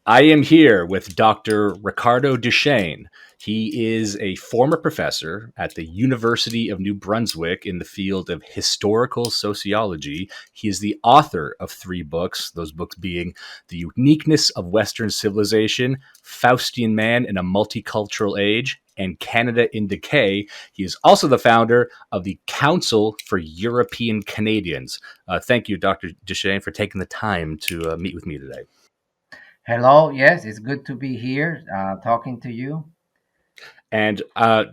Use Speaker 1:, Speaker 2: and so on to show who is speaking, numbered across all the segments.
Speaker 1: I am here with Dr. Ricardo Duchesne. He is a former professor at the University of New Brunswick in the field of historical sociology. He is the author of 3 books, those books being The Uniqueness of Western Civilization, Faustian Man in a Multicultural Age, and Canada in Decay. He is also the founder of the Council for European Canadians. Thank you, Dr. Duchesne, for taking the time to meet with me today.
Speaker 2: Hello, yes, it's good to be here talking to you.
Speaker 1: And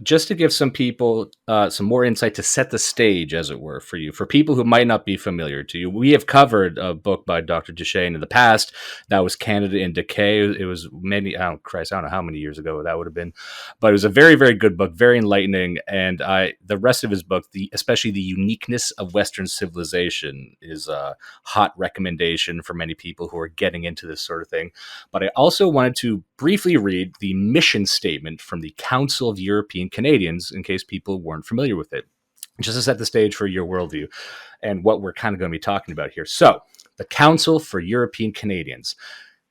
Speaker 1: just to give some people some more insight to set the stage, as it were, for you, for people who might not be familiar to you, we have covered a book by Dr. Duchesne in the past. That was Canada in Decay. It was many, oh Christ, I don't know how many years ago that would have been, but it was a very, very good book, very enlightening. And the rest of his book, especially The Uniqueness of Western Civilization, is a hot recommendation for many people who are getting into this sort of thing. But I also wanted to briefly read the mission statement from the Council of European Canadians in case people weren't familiar with it, just to set the stage for your worldview and what we're kind of going to be talking about here. So, the Council for European Canadians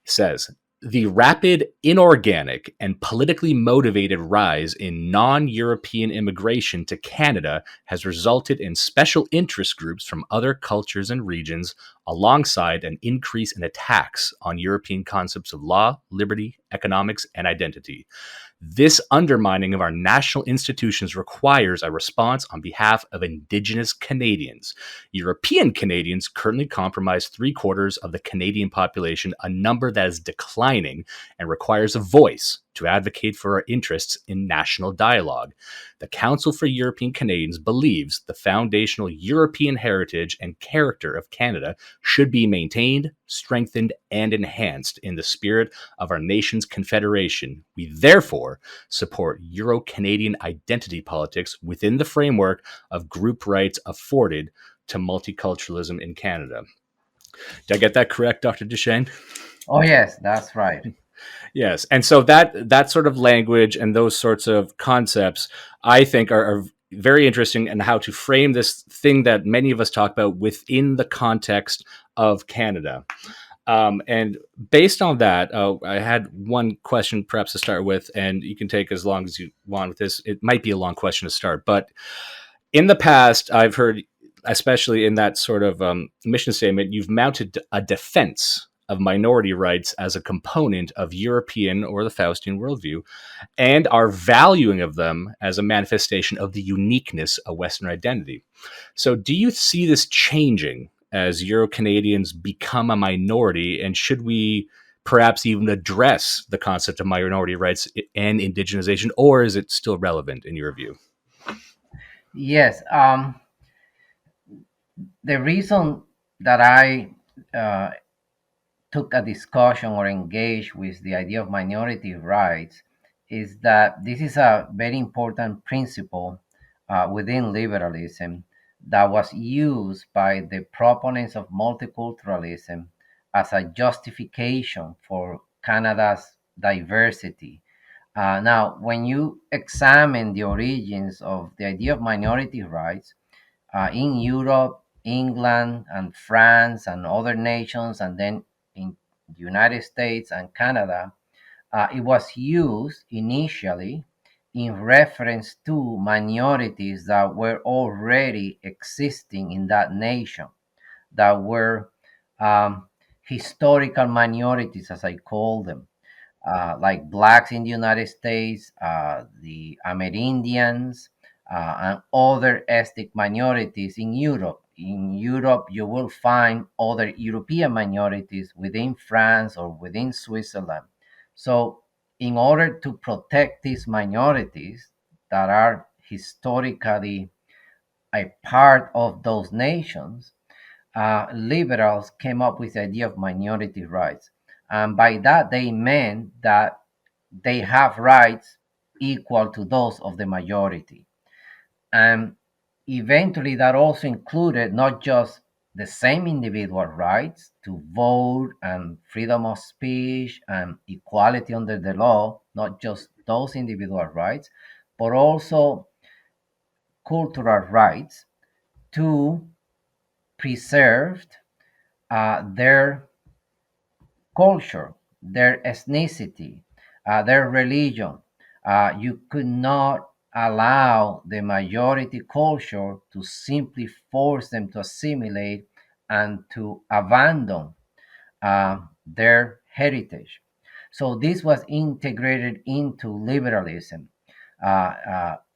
Speaker 1: says, the rapid, inorganic, and politically motivated rise in non European immigration to Canada has resulted in special interest groups from other cultures and regions, alongside an increase in attacks on European concepts of law, liberty, economics, and identity. This undermining of our national institutions requires a response on behalf of Indigenous Canadians. European Canadians currently comprise 3/4 of the Canadian population, a number that is declining and requires a voice to advocate for our interests in national dialogue. The Council for European Canadians believes the foundational European heritage and character of Canada should be maintained, strengthened, and enhanced in the spirit of our nation's confederation. We therefore support Euro-Canadian identity politics within the framework of group rights afforded to multiculturalism in Canada. Did I get that correct, Dr. Duchesne?
Speaker 2: Oh, yes, that's right.
Speaker 1: Yes, and so that sort of language and those sorts of concepts, I think, are very interesting in how to frame this thing that many of us talk about within the context of Canada. And based on that, I had one question perhaps to start with, and you can take as long as you want with this. It might be a long question to start, but in the past, I've heard, especially in that sort of mission statement, you've mounted a defense of minority rights as a component of European or the Faustian worldview, and our valuing of them as a manifestation of the uniqueness of Western identity. So, do you see this changing as Euro Canadians become a minority, and should we perhaps even address the concept of minority rights and indigenization, or is it still relevant in your view?
Speaker 2: Yes, the reason that I uh, took a discussion or engaged with the idea of minority rights is that this is a very important principle within liberalism that was used by the proponents of multiculturalism as a justification for Canada's diversity. Now, when you examine the origins of the idea of minority rights in Europe, England, and France, and other nations, and then in the United States and Canada, it was used initially in reference to minorities that were already existing in that nation, that were um, historical minorities, as I call them, like blacks in the United States, the Amerindians, and other ethnic minorities in Europe. In Europe, you will find other European minorities within France or within Switzerland. So, in order to protect these minorities that are historically a part of those nations, liberals came up with the idea of minority rights. And by that, they meant that they have rights equal to those of the majority. And eventually, that also included not just the same individual rights to vote and freedom of speech and equality under the law, not just those individual rights, but also cultural rights to preserve their culture, their ethnicity, their religion. You could not allow the majority culture to simply force them to assimilate and to abandon their heritage. So this was integrated into liberalism.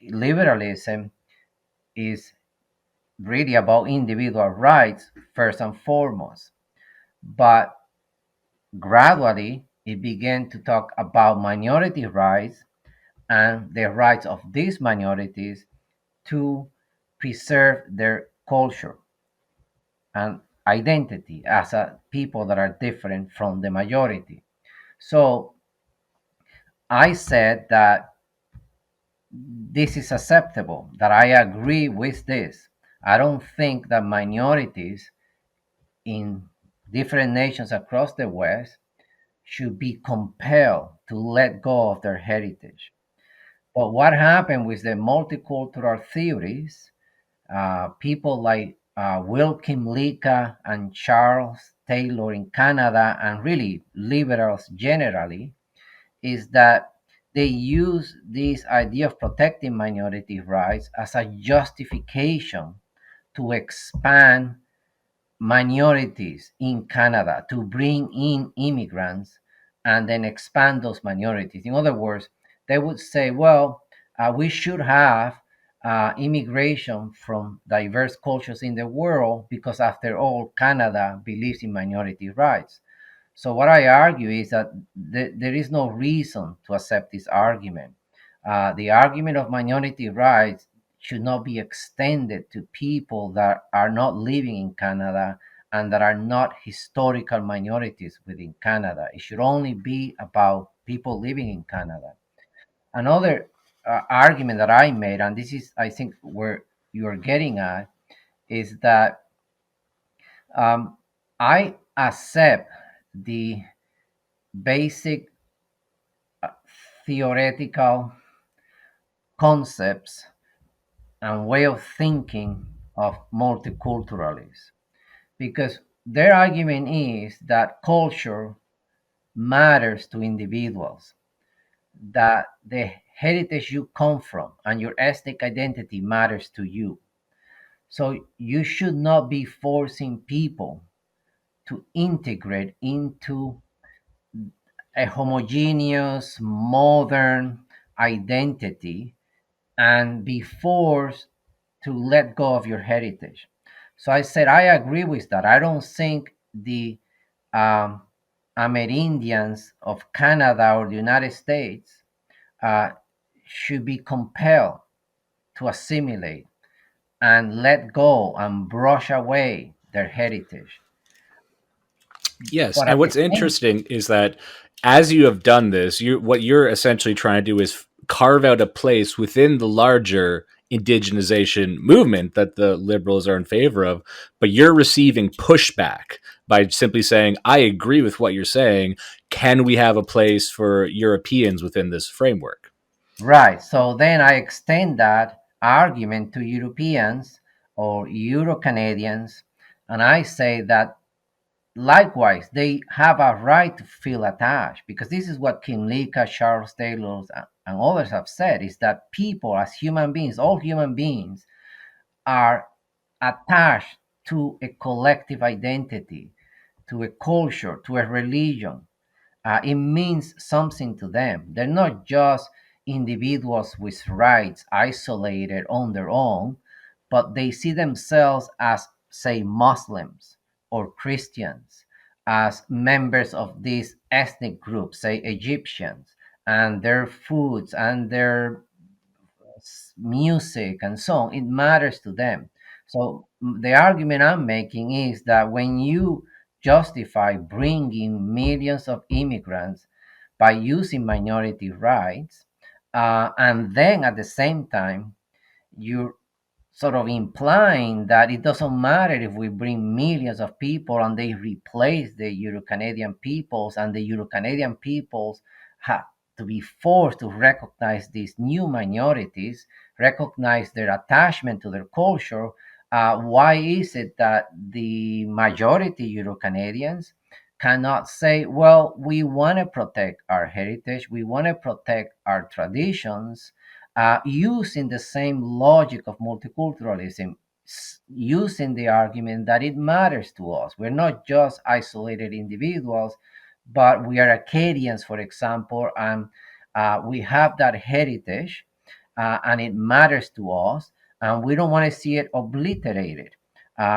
Speaker 2: Liberalism is really about individual rights first and foremost, but gradually it began to talk about minority rights and the rights of these minorities to preserve their culture and identity as a people that are different from the majority. So I said that this is acceptable, that I agree with this. I don't think that minorities in different nations across the West should be compelled to let go of their heritage. But what happened with the multicultural theories, people like Wilkin Lika and Charles Taylor in Canada, and really liberals generally, is that they use this idea of protecting minority rights as a justification to expand minorities in Canada, to bring in immigrants and then expand those minorities. In other words, they would say, well, we should have immigration from diverse cultures in the world because, after all, Canada believes in minority rights. So what I argue is that there is no reason to accept this argument. The argument of minority rights should not be extended to people that are not living in Canada and that are not historical minorities within Canada. It should only be about people living in Canada. Another argument that I made, and this is, I think, where you're getting at, is that um, I accept the basic theoretical concepts and way of thinking of multiculturalism, because their argument is that culture matters to individuals, that the heritage you come from and your ethnic identity matters to you. So you should not be forcing people to integrate into a homogeneous modern identity and be forced to let go of your heritage. So I said, I agree with that. I don't think the um, Amerindians of Canada or the United States uh, should be compelled to assimilate and let go and brush away their heritage.
Speaker 1: Yes,
Speaker 2: But
Speaker 1: and
Speaker 2: at the
Speaker 1: what's
Speaker 2: same
Speaker 1: interesting is that as you have done this, what you're essentially trying to do is carve out a place within the larger indigenization movement that the liberals are in favor of, but you're receiving pushback by simply saying, I agree with what you're saying. Can we have a place for Europeans within this framework?
Speaker 2: Right. So then I extend that argument to Europeans or Eurocanadians, and I say that likewise they have a right to feel attached, because this is what Kim Lika, Charles Taylor, and others have said, is that people as human beings, all human beings, are attached to a collective identity, to a culture, to a religion. It means something to them. They're not just individuals with rights isolated on their own, but they see themselves as, say, Muslims or Christians, as members of these ethnic groups, say Egyptians, and their foods and their music and so on. It matters to them. So the argument I'm making is that when you justify bringing millions of immigrants by using minority rights, and then at the same time you're sort of implying that it doesn't matter if we bring millions of people and they replace the Euro-Canadian peoples, and the Euro-Canadian peoples have to be forced to recognize these new minorities, recognize their attachment to their culture. Why is it that the majority Euro-Canadians cannot say, well, we want to protect our heritage, we want to protect our traditions, using the same logic of multiculturalism, using the argument that it matters to us. We're not just isolated individuals, but we are Acadians, for example, and we have that heritage, and it matters to us, and we don't want to see it obliterated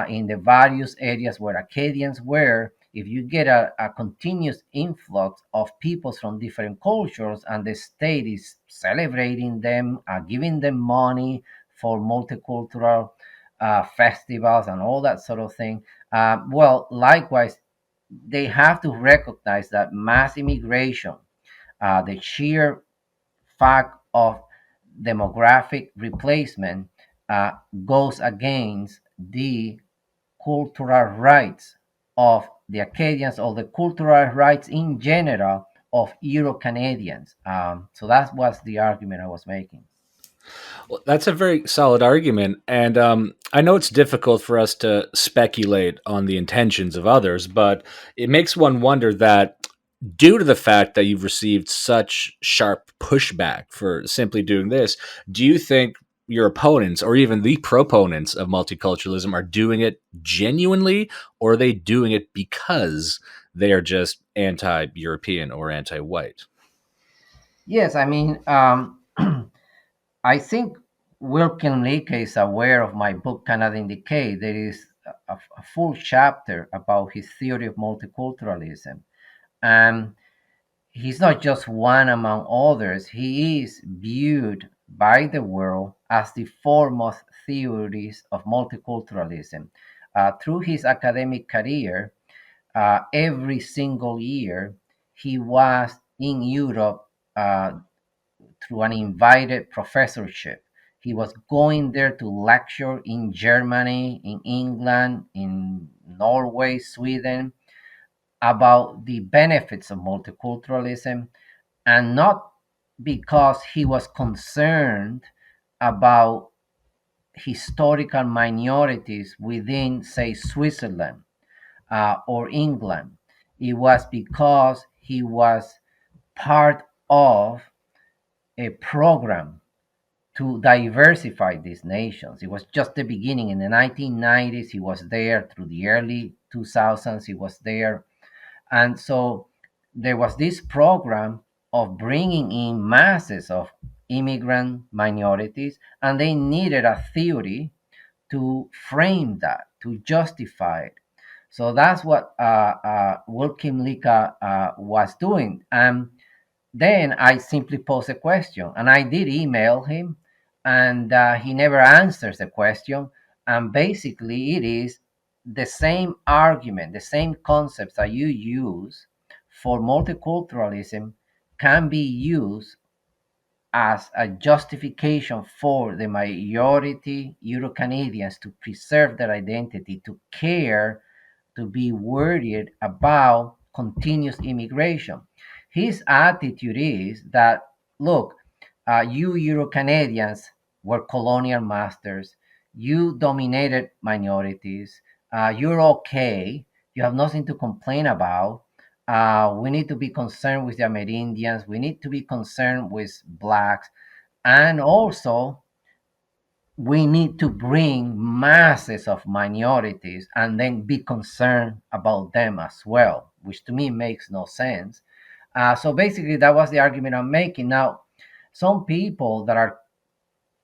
Speaker 2: in the various areas where Acadians were. If you get a continuous influx of peoples from different cultures and the state is celebrating them, giving them money for multicultural festivals and all that sort of thing, well, likewise, they have to recognize that mass immigration, the sheer fact of demographic replacement, uh, goes against the cultural rights of the Acadians or the cultural rights in general of Eurocanadians. So that was the argument I was making.
Speaker 1: Well, that's a very solid argument. And I know it's difficult for us to speculate on the intentions of others, but it makes one wonder that due to the fact that you've received such sharp pushback for simply doing this, do you think your opponents or even the proponents of multiculturalism are doing it genuinely, or are they doing it because they are just anti European or anti white?
Speaker 2: Yes, I mean, I think Wilkin Leake is aware of my book, Canadian Decay. There is a full chapter about his theory of multiculturalism. And he's not just one among others. He is viewed by the world as the foremost theorist of multiculturalism. Through his academic career, every single year, he was in Europe through an invited professorship. He was going there to lecture in Germany, in England, in Norway, Sweden, about the benefits of multiculturalism, and not because he was concerned about historical minorities within, say, Switzerland or England. It was because he was part of a program to diversify these nations. It was just the beginning. In the 1990s, he was there. Through the early 2000s, he was there. And so there was this program of bringing in masses of immigrant minorities, and they needed a theory to frame that, to justify it. So that's what Wilkin Lika was doing. And then I simply posed a question, and I did email him, and he never answers the question. And basically, it is the same argument, the same concepts that you use for multiculturalism can be used as a justification for the majority Euro-Canadians to preserve their identity, to care, to be worried about continuous immigration. His attitude is that, look, you Euro-Canadians were colonial masters, you dominated minorities, you're okay, you have nothing to complain about. We need to be concerned with the Amerindians. We need to be concerned with blacks. And also, we need to bring masses of minorities and then be concerned about them as well, which to me makes no sense. So basically, that was the argument I'm making. Now, some people that are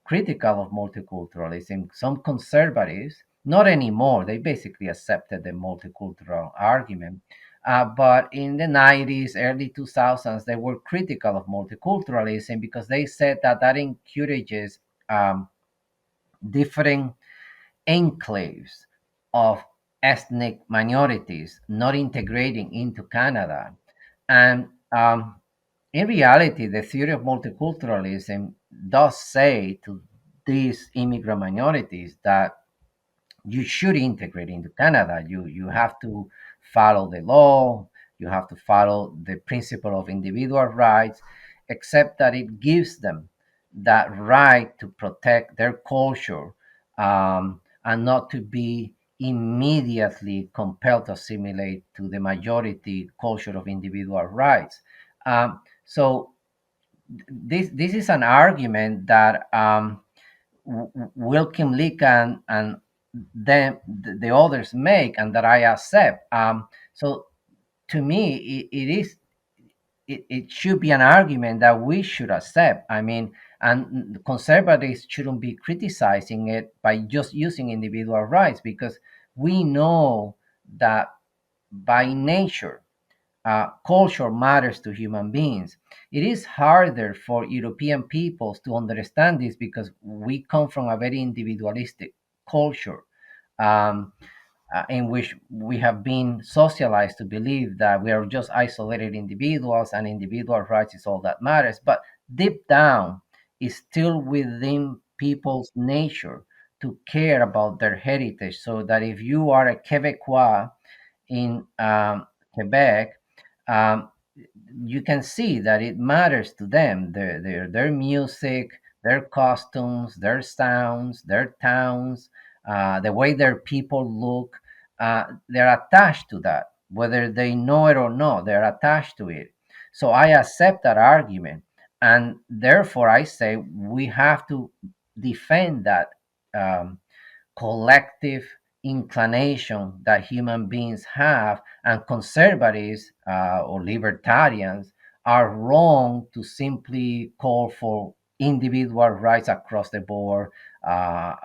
Speaker 2: critical of multiculturalism, some conservatives, not anymore, they basically accepted the multicultural argument. But in the 90s, early 2000s, they were critical of multiculturalism because they said that that encourages different enclaves of ethnic minorities not integrating into Canada. And in reality, the theory of multiculturalism does say to these immigrant minorities that you should integrate into Canada. You have to follow the law, you have to follow the principle of individual rights, except that it gives them that right to protect their culture, and not to be immediately compelled to assimilate to the majority culture of individual rights. So this is an argument that Wilkin Leak and then the others make, and that I accept. So to me, it should be an argument that we should accept. I mean, and conservatives shouldn't be criticizing it by just using individual rights, because we know that by nature, culture matters to human beings. It is harder for European peoples to understand this because we come from a very individualistic culture. Um, in which we have been socialized to believe that we are just isolated individuals and individual rights is all that matters. But deep down, it's still within people's nature to care about their heritage. So that if you are a Quebecois in Quebec, um, you can see that it matters to them. Their music, their costumes, their sounds, their towns, the way their people look. They're attached to that, whether they know it or not. They're attached to it. So I accept that argument, and therefore I say we have to defend that um, collective inclination that human beings have, and conservatives or libertarians are wrong to simply call for individual rights across the board.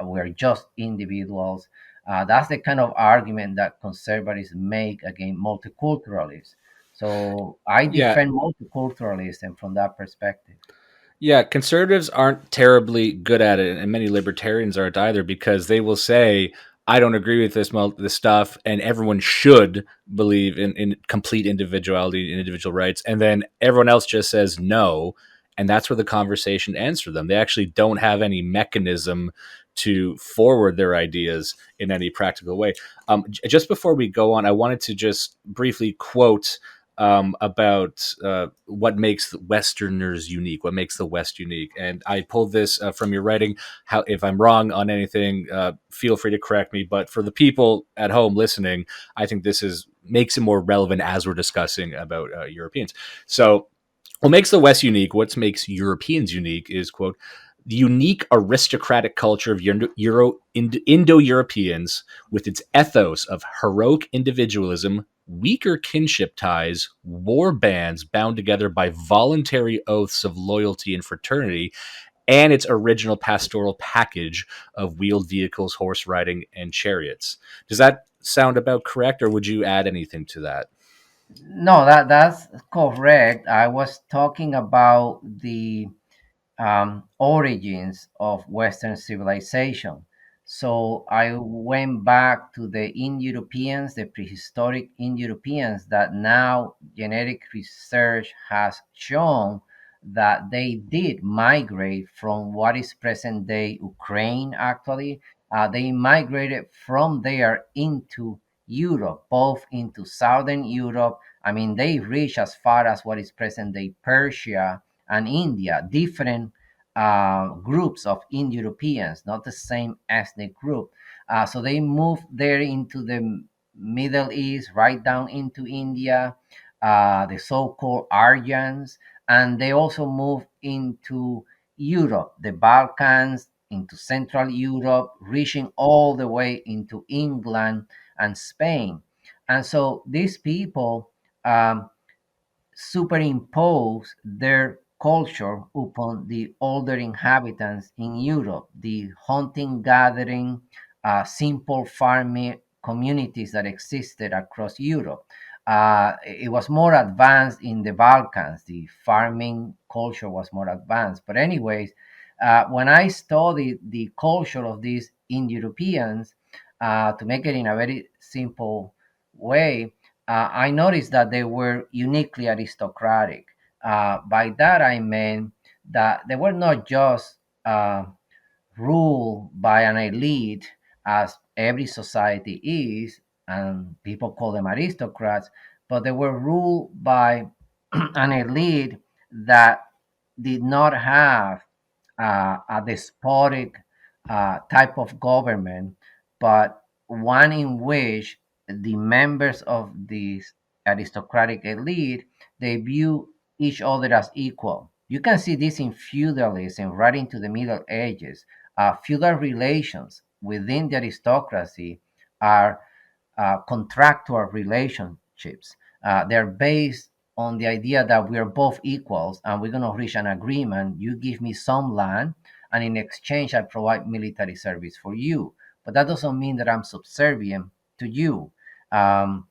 Speaker 2: We're just individuals. That's the kind of argument that conservatives make against multiculturalism. So I
Speaker 1: Yeah,
Speaker 2: defend multiculturalism from that perspective.
Speaker 1: yeah, conservatives aren't terribly good at it, and many libertarians aren't either, because they will say, "I don't agree with this stuff," and everyone should believe in complete individuality and individual rights, and then everyone else just says no, and that's where the conversation ends for them. They actually don't have any mechanism to forward their ideas in any practical way. Just before we go on, I wanted to just briefly quote about what makes Westerners unique, what makes the West unique. And I pulled this from your writing. How, if I'm wrong on anything, feel free to correct me. But for the people at home listening, I think this is makes it more relevant as we're discussing about Europeans. So, what makes the West unique? What makes Europeans unique is, quote, the unique aristocratic culture of Indo-Europeans, with its ethos of heroic individualism, weaker kinship ties, war bands bound together by voluntary oaths of loyalty and fraternity, and its original pastoral package of wheeled vehicles, horse riding, and chariots. Does that sound about correct, or would you add anything to that?
Speaker 2: No, that's correct. I was talking about the origins of Western civilization. So I went back to the Indo-Europeans, the prehistoric Indo-Europeans that now genetic research has shown that they did migrate from what is present day Ukraine, actually. They migrated from there into Europe, both into Southern Europe. I mean, they reached as far as what is present day Persia and India, different groups of Indo-Europeans, not the same ethnic group. So they moved there into the Middle East, right down into India, the so-called Aryans, and they also moved into Europe, the Balkans, into Central Europe, reaching all the way into England and Spain. And so these people superimpose their culture upon the older inhabitants in Europe, the hunting, gathering, simple farming communities that existed across Europe. It was more advanced in the Balkans. The farming culture was more advanced. But, anyways, when I studied the culture of these Indo-Europeans, to make it in a very simple way, I noticed that they were uniquely aristocratic. By that I mean that they were not just ruled by an elite, as every society is, and people call them aristocrats, but they were ruled by an elite that did not have a despotic type of government, but one in which the members of this aristocratic elite, they view each other as equal. You can see this in feudalism right into the Middle Ages. Feudal relations within the aristocracy are contractual relationships. They're based on the idea that we are both equals and we're going to reach an agreement. You give me some land, and in exchange, I provide military service for you. But that doesn't mean that I'm subservient to you. Um,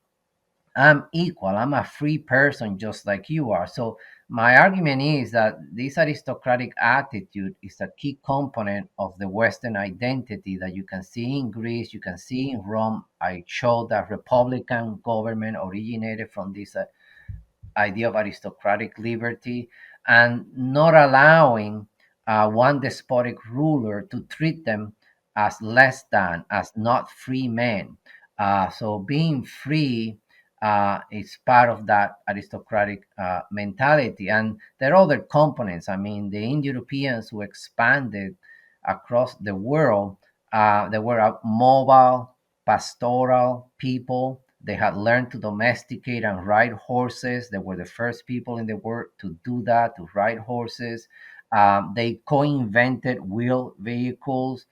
Speaker 2: I'm equal. I'm a free person just like you are. So my argument is that this aristocratic attitude is a key component of the Western identity that you can see in Greece, you can see in Rome. I showed that republican government originated from this idea of aristocratic liberty and not allowing one despotic ruler to treat them as less than, as not free men. So being free is part of that aristocratic mentality. And there are other components. I mean, the Indo-Europeans who expanded across the world, they were a mobile, pastoral people. They had learned to domesticate and ride horses. They were the first people in the world to do that, to ride horses. They co invented wheel vehicles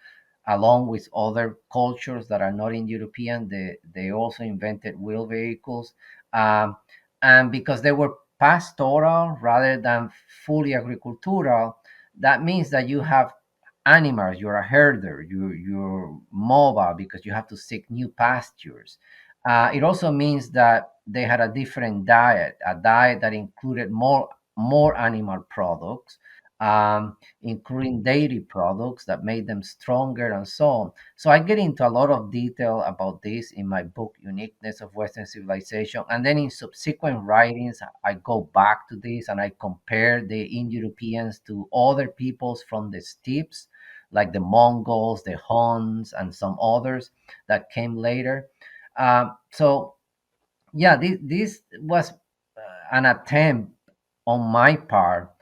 Speaker 2: along with other cultures that are not in European. They also invented wheel vehicles. Um, and because they were pastoral rather than fully agricultural, that means that you have animals, you're a herder, you're mobile because you have to seek new pastures. It also means that they had a different diet, a diet that included more animal products, including dairy products that made them stronger and so on. So I get into a lot of detail about this in my book, Uniqueness of Western Civilization. And then in subsequent writings, I go back to this and I compare the Indo-Europeans to other peoples from the steppes, like the Mongols, the Huns, and some others that came later. So yeah, this was an attempt on my part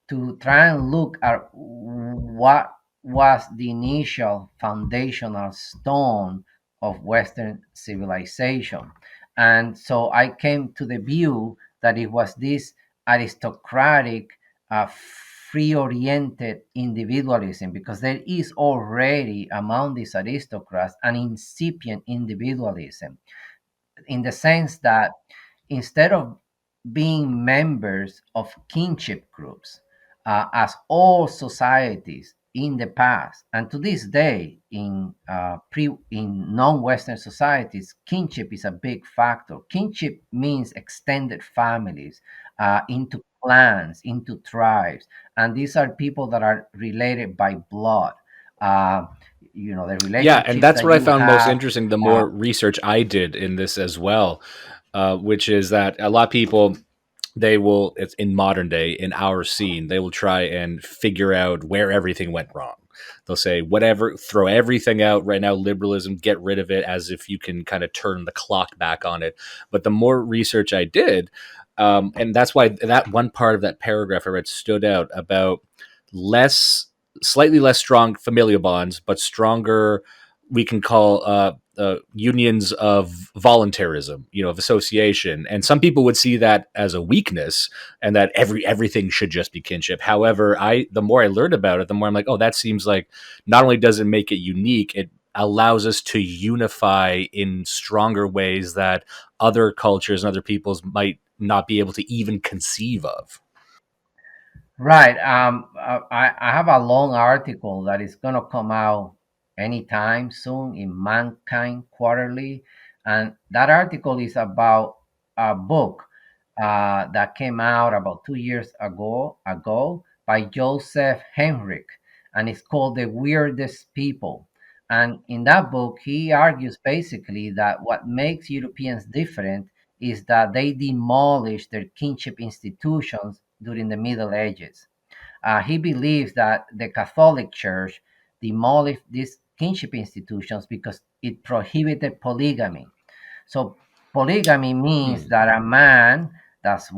Speaker 2: to try and look at what was the initial foundational stone of Western civilization. And so I came to the view that it was this aristocratic, free oriented individualism, because there is already among these aristocrats an incipient individualism in the sense that instead of being members of kinship groups, as all societies in the past and to this day in non-Western societies, kinship is a big factor. Kinship means extended families, into clans, into tribes, and these are people that are related by blood. Uh, the
Speaker 1: Yeah, and
Speaker 2: relationships
Speaker 1: that's
Speaker 2: that
Speaker 1: what I
Speaker 2: you
Speaker 1: found most
Speaker 2: have.
Speaker 1: interesting the
Speaker 2: Uh,
Speaker 1: more research I did in this as well, which is that a lot of people, they will, it's in modern day in our scene, they will try and figure out where everything went wrong. They'll say whatever, throw everything out right now, liberalism, get rid of it, as if you can kind of turn the clock back on it. But the more research I did, and that's why that one part of that paragraph I read stood out about less, slightly less strong familial bonds, but stronger, we can call unions of voluntarism, of association. And some people would see that as a weakness, and that everything should just be kinship. However, the more I learned about it, the more I'm like, oh, that seems like not only does it make it unique, it allows us to unify in stronger ways that other cultures and other peoples might not be able to even conceive of.
Speaker 2: Right. I have a long article that is going to come out anytime soon in Mankind Quarterly. And that article is about a book that came out about 2 years ago by Joseph Henrich. And it's called The Weirdest People. And in that book, he argues basically that what makes Europeans different is that they demolished their kinship institutions during the Middle Ages. He believes that the Catholic Church demolished these kinship institutions because it prohibited polygamy. So polygamy means
Speaker 1: Hmm.
Speaker 2: that a man that's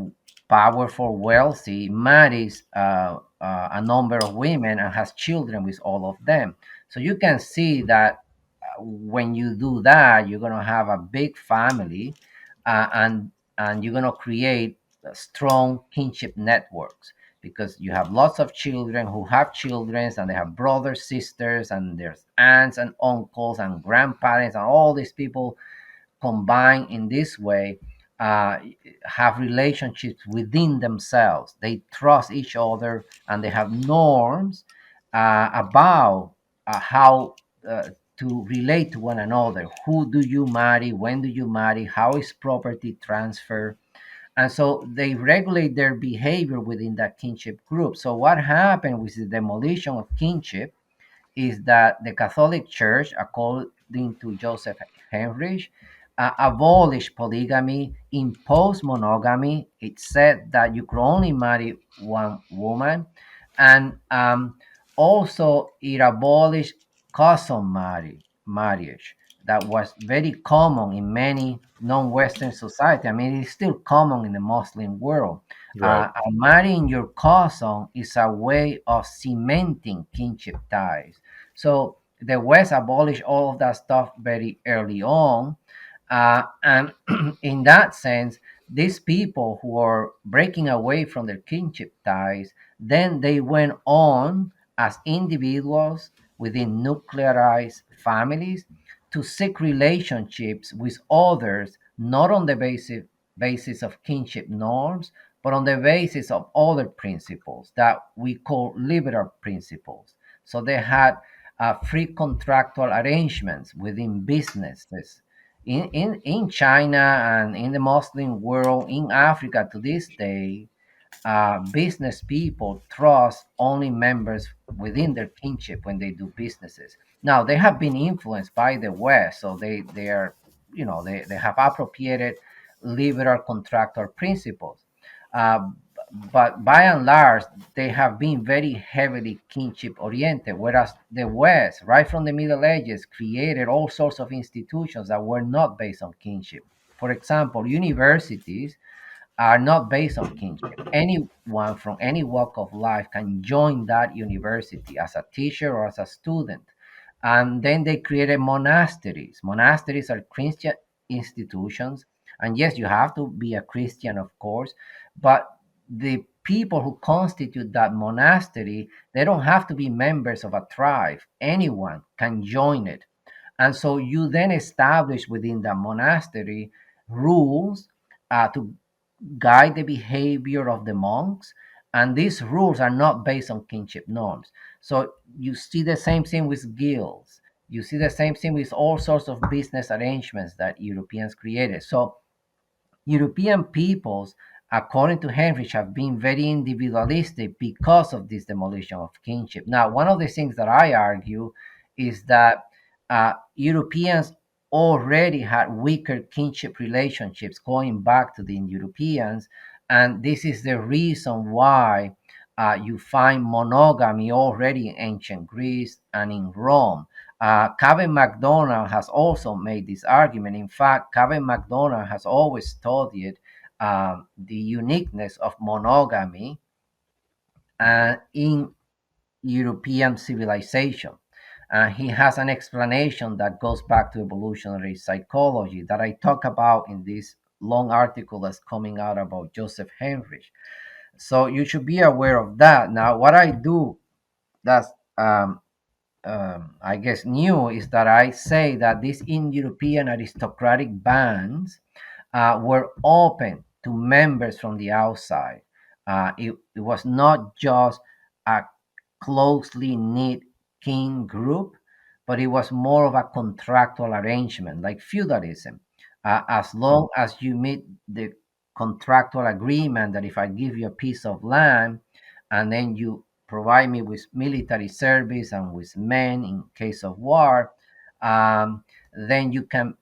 Speaker 2: powerful, wealthy, marries a number of women and has children with all of them. So you can see that when you do that, you're going to have a big family, and you're going to create strong kinship networks, because you have lots of children who have children, and they have brothers, sisters, and there's aunts and uncles and grandparents, and all these people combine in this way, uh, have relationships within themselves. They trust each other, and they have norms about how to relate to one another. Who do you marry? When do you marry? How is property transfer? And so they regulate their behavior within that kinship group. So what happened with the demolition of kinship is that the Catholic Church, according to Joseph Henrich, abolished polygamy, imposed monogamy. It said that you could only marry one woman, and also it abolished custom marriage that was very common in many non-Western society. I mean, it's still common in the Muslim world.
Speaker 1: Right.
Speaker 2: Marrying your cousin is a way of cementing kinship ties. So the West abolished all of that stuff very early on. And in that sense, these people who are breaking away from their kinship ties, then they went on as individuals within nuclearized families to seek relationships with others, not on the basis of kinship norms, but on the basis of other principles that we call liberal principles. So they had free contractual arrangements within businesses. In China and in the Muslim world, in Africa to this day, business people trust only members within their kinship when they do businesses. Now they have been influenced by the West, so they are, they have appropriated liberal contractual principles. Uh, but by and large, they have been very heavily kinship oriented, whereas the West, right from the Middle Ages, created all sorts of institutions that were not based on kinship. For example, universities are not based on kinship. Anyone from any walk of life can join that university as a teacher or as a student. And then they created monasteries. Monasteries are Christian institutions. And yes, you have to be a Christian, of course, but the people who constitute that monastery, they don't have to be members of a tribe. Anyone can join it. And so you then establish within the monastery rules to guide the behavior of the monks. And these rules are not based on kinship norms. So you see the same thing with guilds. You see the same thing with all sorts of business arrangements that Europeans created. So European peoples, according to Heinrich, have been very individualistic because of this demolition of kinship. Now, one of the things that I argue is that Europeans already had weaker kinship relationships going back to the Europeans, and this is the reason why you find monogamy already in ancient Greece and in Rome. Kevin MacDonald has also made this argument. In fact, Kevin MacDonald has always studied the uniqueness of monogamy in European civilization. He has an explanation that goes back to evolutionary psychology that I talk about in this long article that's coming out about Joseph Henrich. So you should be aware of that. Now, what I do that's I guess new is that I say that these in-European aristocratic bands were open to members from the outside. It was not just a closely knit king group, but it was more of a contractual arrangement, like feudalism. As long as you meet the contractual agreement that if I give you a piece of land and then you provide me with military service and with men in case of war, then you can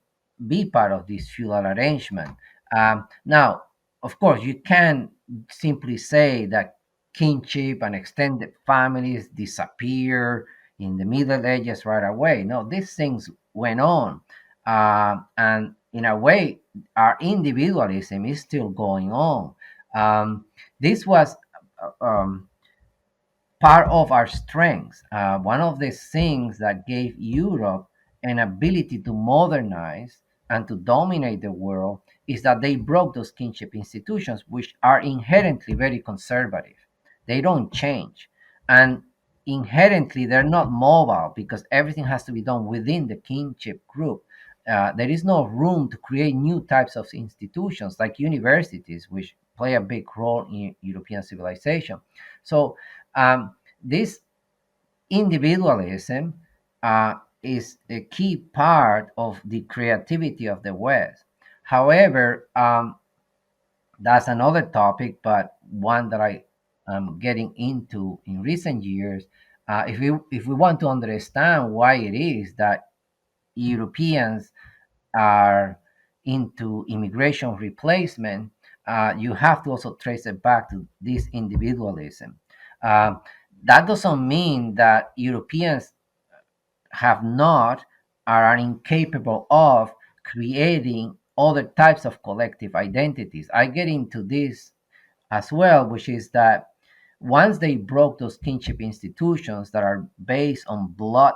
Speaker 2: be part of this feudal arrangement. Now, of course, you can simply say that kinship and extended families disappear in the Middle Ages right away. No, these things went on. And in a way, our individualism is still going on. This was part of our strengths. One of the things that gave Europe an ability to modernize and to dominate the world is that they broke those kinship institutions, which are inherently very conservative. They don't change. And inherently, they're not mobile because everything has to be done within the kinship group. There is no room to create new types of institutions like universities, which play a big role in European civilization. So, this individualism is a key part of the creativity of the West. However, that's another topic, but one that I am getting into in recent years. If we want to understand why it is that Europeans are into immigration replacement, you have to also trace it back to this individualism. Um, that doesn't mean that Europeans have not or are incapable of creating other types of collective identities. I get into this as well, which is that once they broke those kinship institutions that are based on blood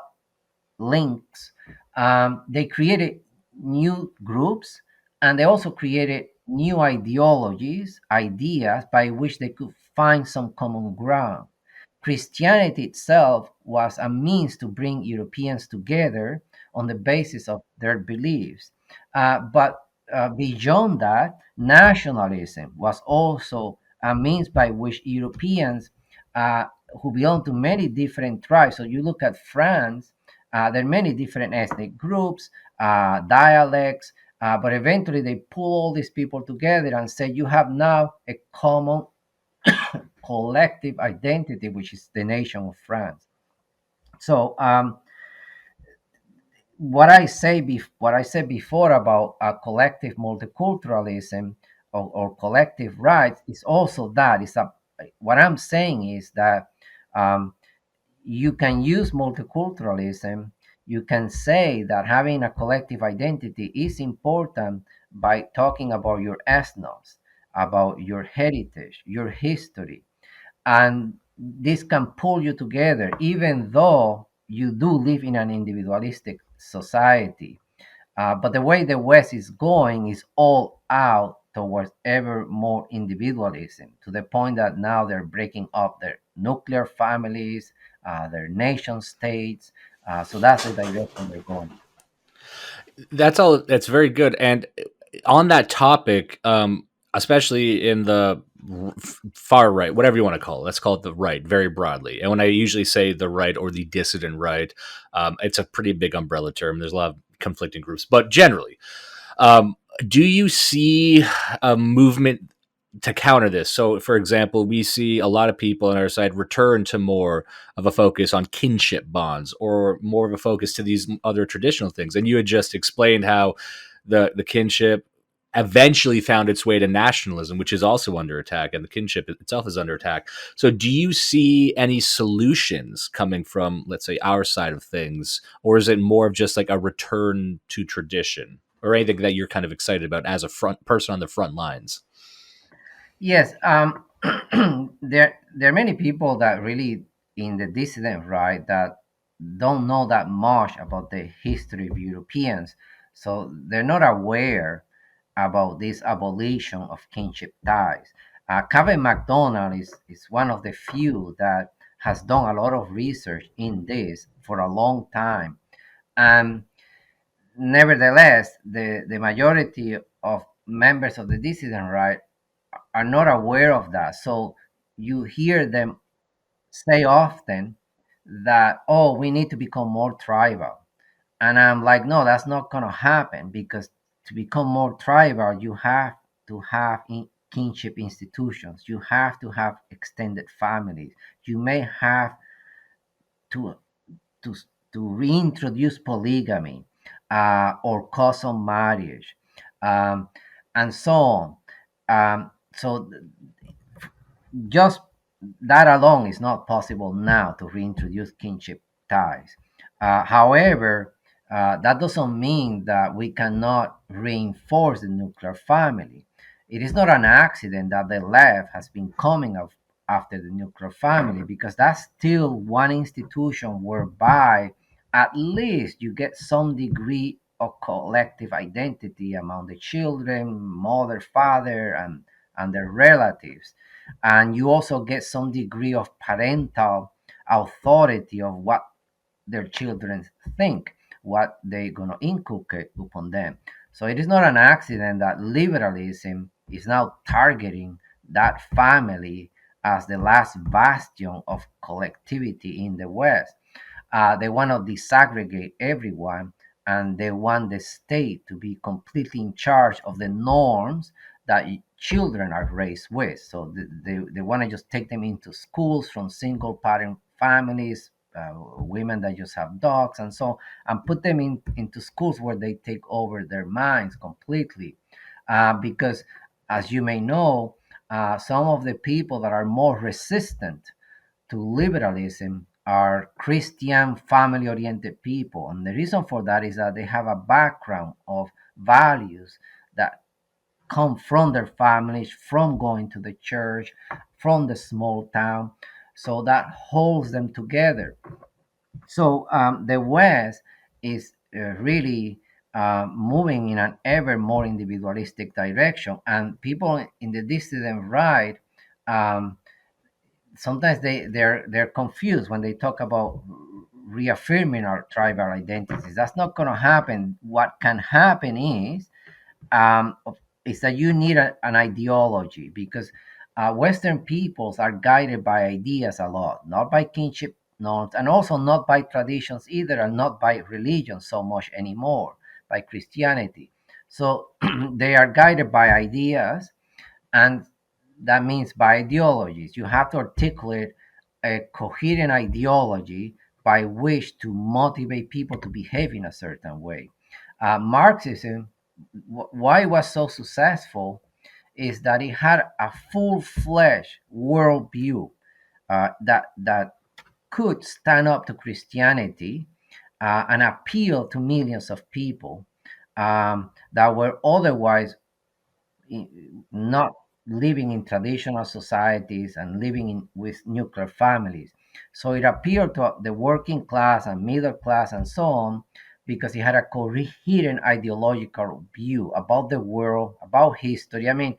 Speaker 2: links, they created new groups, and they also created new ideologies, ideas by which they could find some common ground. Christianity itself was a means to bring Europeans together on the basis of their beliefs. But beyond that, nationalism was also a means by which Europeans uh, who belong to many different tribes. So you look at France, there are many different ethnic groups, dialects, but eventually they pull all these people together and say you have now a common collective identity, which is the nation of France. So what I said before about collective multiculturalism or collective rights is also that. Is a What I'm saying is that um, you can use multiculturalism. You can say that having a collective identity is important by talking about your ethnos, about your heritage, your history, and this can pull you together even though you do live in an individualistic society. But the way the West is going is all out towards ever more individualism, to the point that now they're breaking up their nuclear families, their nation states. So that's the direction they're going.
Speaker 1: That's all. That's very good. And on that topic, especially in the far right, whatever you want to call it, let's call it the right, very broadly. And when I usually say the right or the dissident right, it's a pretty big umbrella term. There's a lot of conflicting groups, but generally, um, do you see a movement to counter this? So, for example, we see a lot of people on our side return to more of a focus on kinship bonds or more of a focus to these other traditional things. And you had just explained how the kinship eventually found its way to nationalism, which is also under attack, and the kinship itself is under attack. So, do you see any solutions coming from, let's say, our side of things, or is it more of just like a return to tradition, or anything that you're kind of excited about as a front person on the front lines?
Speaker 2: Yes, there are many people that really in the dissident right that don't know that much about the history of Europeans, so they're not aware about this abolition of kinship ties. Kevin MacDonald is one of the few that has done a lot of research in this for a long time, and nevertheless, the majority of members of the dissident right are not aware of that. So you hear them say often that, oh, we need to become more tribal. And I'm like, no, that's not going to happen, because to become more tribal, you have to have kinship institutions. You have to have extended families. You may have to to to reintroduce polygamy or custom marriage, um, and so on. So just that alone is not possible now to reintroduce kinship ties. However, that doesn't mean that we cannot reinforce the nuclear family. It is not an accident that the left has been coming of after the nuclear family, because that's still one institution whereby at least you get some degree of collective identity among the children, mother, father, and their relatives. And you also get some degree of parental authority of what their children think, what they're going to inculcate upon them. So it is not an accident that liberalism is now targeting that family as the last bastion of collectivity in the West. They want to disaggregate everyone, and they want the state to be completely in charge of the norms that children are raised with. So they want to just take them into schools from single parent families, women that just have dogs, and so, and put them into schools where they take over their minds completely. Because, as you may know, some of the people that are more resistant to liberalism are Christian family oriented people. And the reason for that is that they have a background of values that come from their families, from going to the church, from the small town. So that holds them together. So the West is really moving in an ever more individualistic direction. And people in the dissident right, um, sometimes they're confused when they talk about reaffirming our tribal identities. That's not going to happen. What can happen um, is that you need an ideology, because Western peoples are guided by ideas a lot, not by kinship norms, and also not by traditions either, and not by religion so much anymore, by Christianity. So they are guided by ideas, and that means by ideologies. You have to articulate a coherent ideology by which to motivate people to behave in a certain way. Marxism, why it was so successful is that it had a full-fledged worldview that could stand up to Christianity and appeal to millions of people that were otherwise not living in traditional societies and living with nuclear families. So it appealed to the working class and middle class and so on, because it had a coherent ideological view about the world, about history. I mean,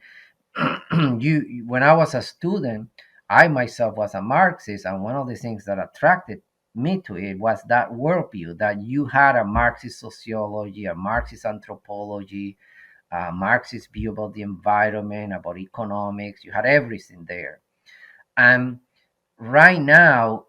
Speaker 2: when I was a student, I myself was a Marxist, and one of the things that attracted me to it was that worldview, that you had a Marxist sociology, a Marxist anthropology, Marxist view about the environment, about economics. You had everything there. And right now,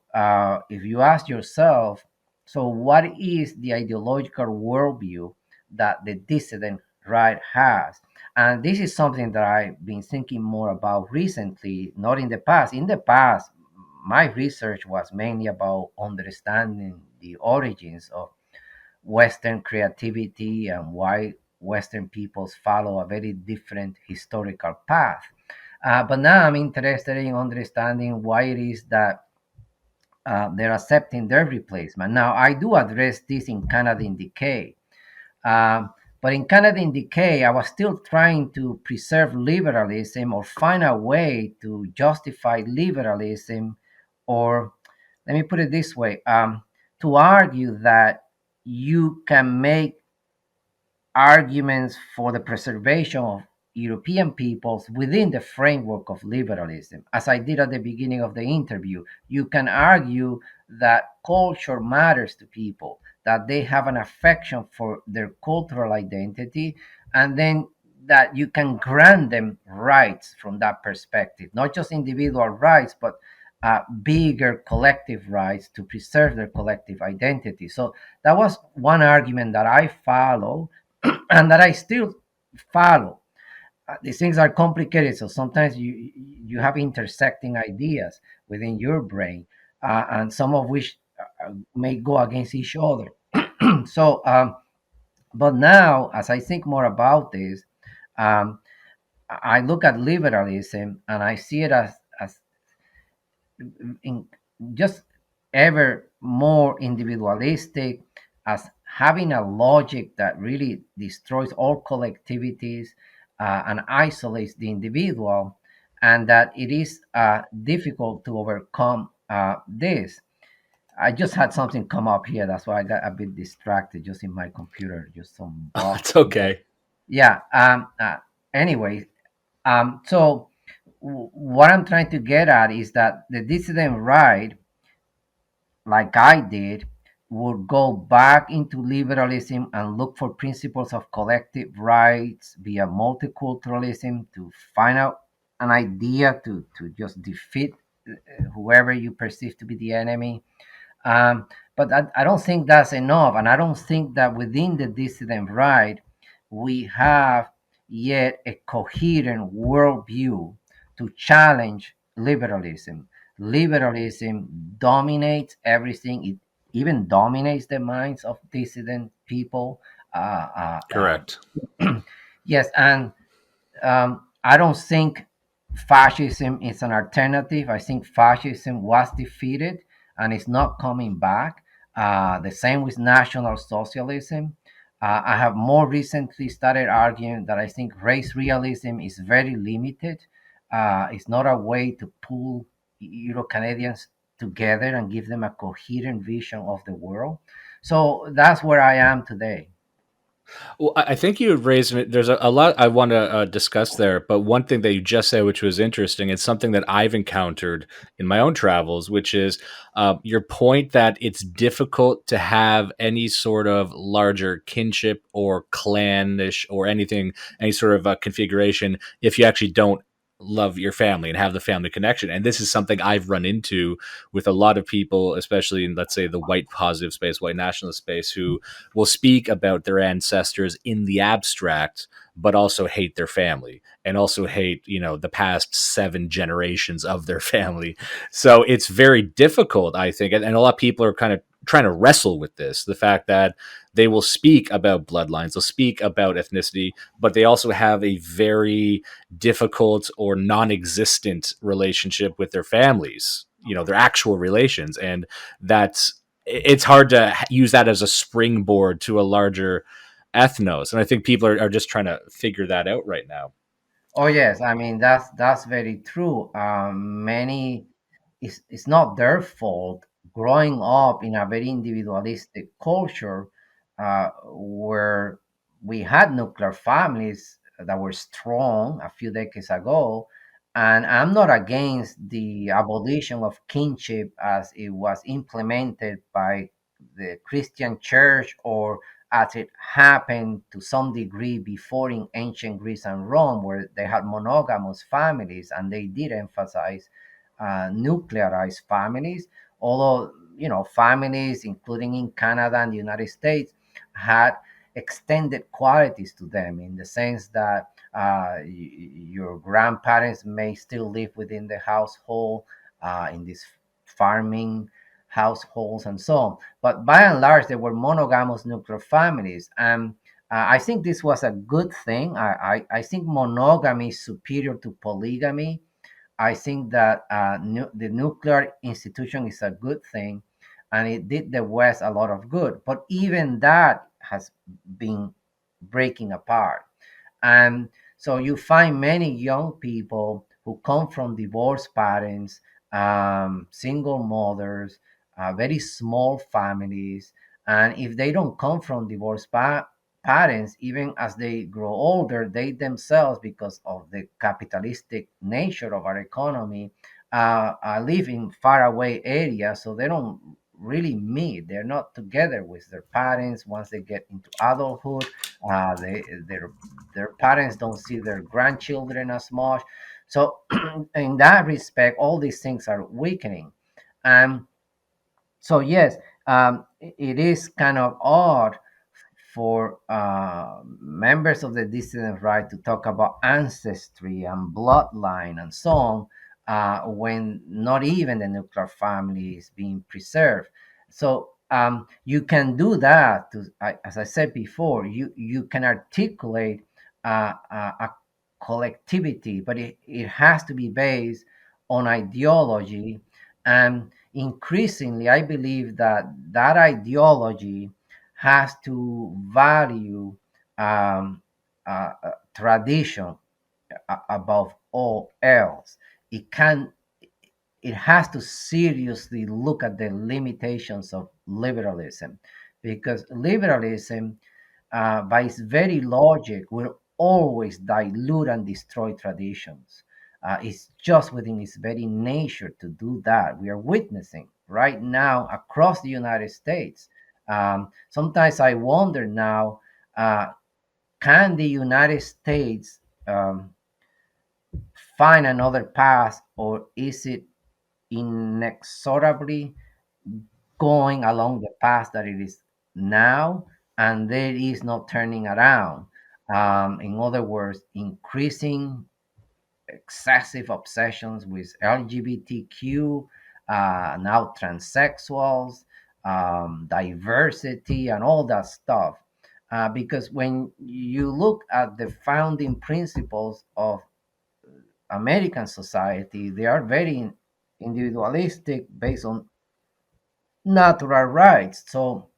Speaker 2: if you ask yourself, so what is the ideological worldview that the dissident right has? And this is something that I've been thinking more about recently, not in the past. In the past, my research was mainly about understanding the origins of Western creativity and why Western peoples follow a very different historical path. But now I'm interested in understanding why it is that they're accepting their replacement. Now, I do address this in Canada in Decay. But in Canada in Decay, I was still trying to preserve liberalism or find a way to justify liberalism, or let me put it this way, to argue that you can make arguments for the preservation of European peoples within the framework of liberalism. As I did at the beginning of the interview, you can argue that culture matters to people, that they have an affection for their cultural identity, and then that you can grant them rights from that perspective, not just individual rights, but bigger collective rights to preserve their collective identity. So that was one argument that I follow and that I still follow. These things are complicated, so sometimes you have intersecting ideas within your brain, and some of which may go against each other. So, but now, as I think more about this, um, I look at liberalism and I see it as in just ever more individualistic, as having a logic that really destroys all collectivities and isolates the individual, and that it is difficult to overcome this. I just had something come up here. That's why I got a bit distracted just in my computer, just some bugs.
Speaker 1: It's okay.
Speaker 2: Yeah. Anyway, so what I'm trying to get at is that the dissident right, like I did, would go back into liberalism and look for principles of collective rights via multiculturalism to find out an idea to just defeat whoever you perceive to be the enemy. But I don't think that's enough. And I don't think that within the dissident right, we have yet a coherent worldview to challenge liberalism. Liberalism dominates everything, it even dominates the minds of dissident people. Uh, uh,
Speaker 1: Correct.
Speaker 2: yes, and I don't think fascism is an alternative. I think fascism was defeated and it's not coming back. The same with National Socialism. I have more recently started arguing that I think race realism is very limited. It's not a way to pull Eurocanadians together and give them a coherent vision of the world. So that's where I am today.
Speaker 1: Well, I think you raised there's a lot I want to discuss there, but one thing that you just said, which was interesting, it's something that I've encountered in my own travels, which is your point that it's difficult to have any sort of larger kinship or clannish or anything, any sort of configuration if you actually don't love your family and have the family connection. And this is something I've run into with a lot of people, especially in, let's say, the white positive space, white nationalist space, who will speak about their ancestors in the abstract, but also hate their family and also hate, the past 7 generations of their family. So it's very difficult, I think. And a lot of people are kind of trying to wrestle with this, the fact that they will speak about bloodlines, they'll speak about ethnicity, but they also have a very difficult or non-existent relationship with their families, their actual relations. And that's it's hard to use that as a springboard to a larger ethnos. And I think people are just trying to figure that out right now.
Speaker 2: Oh yes, I mean that's very true. Many it's not their fault growing up in a very individualistic culture where we had nuclear families that were strong a few decades ago. And I'm not against the abolition of kinship as it was implemented by the Christian church, or as it happened to some degree before in ancient Greece and Rome, where they had monogamous families and they did emphasize nuclearized families. Although, families, including in Canada and the United States, had extended qualities to them in the sense that your grandparents may still live within the household in these farming households and so on. But by and large, they were monogamous nuclear families. And I think this was a good thing. I think monogamy is superior to polygamy. I think that the nuclear institution is a good thing, and it did the West a lot of good. But even that has been breaking apart. And so you find many young people who come from divorced parents, single mothers, very small families. And if they don't come from divorced parents, even as they grow older, they themselves, because of the capitalistic nature of our economy, live in faraway areas, so they don't really meet. They're not together with their parents once they get into adulthood. Their parents don't see their grandchildren as much. So, in that respect, all these things are weakening. And so, yes, it is kind of odd for members of the dissident right to talk about ancestry and bloodline and so on when not even the nuclear family is being preserved. So you can do that. As I said before, you can articulate a collectivity, but it has to be based on ideology. And increasingly, I believe that that ideology has to value tradition above all else. It can it has to seriously look at the limitations of liberalism, because liberalism, by its very logic, will always dilute and destroy traditions. It's just within its very nature to do that. We are witnessing right now across the United States. Sometimes I wonder now, uh, can the United States find another path, or is it inexorably going along the path that it is now, and there is no turning around? In other words, increasing excessive obsessions with LGBTQ, now transsexuals, diversity, and all that stuff. Because when you look at the founding principles of American society, they are very individualistic, based on natural rights. So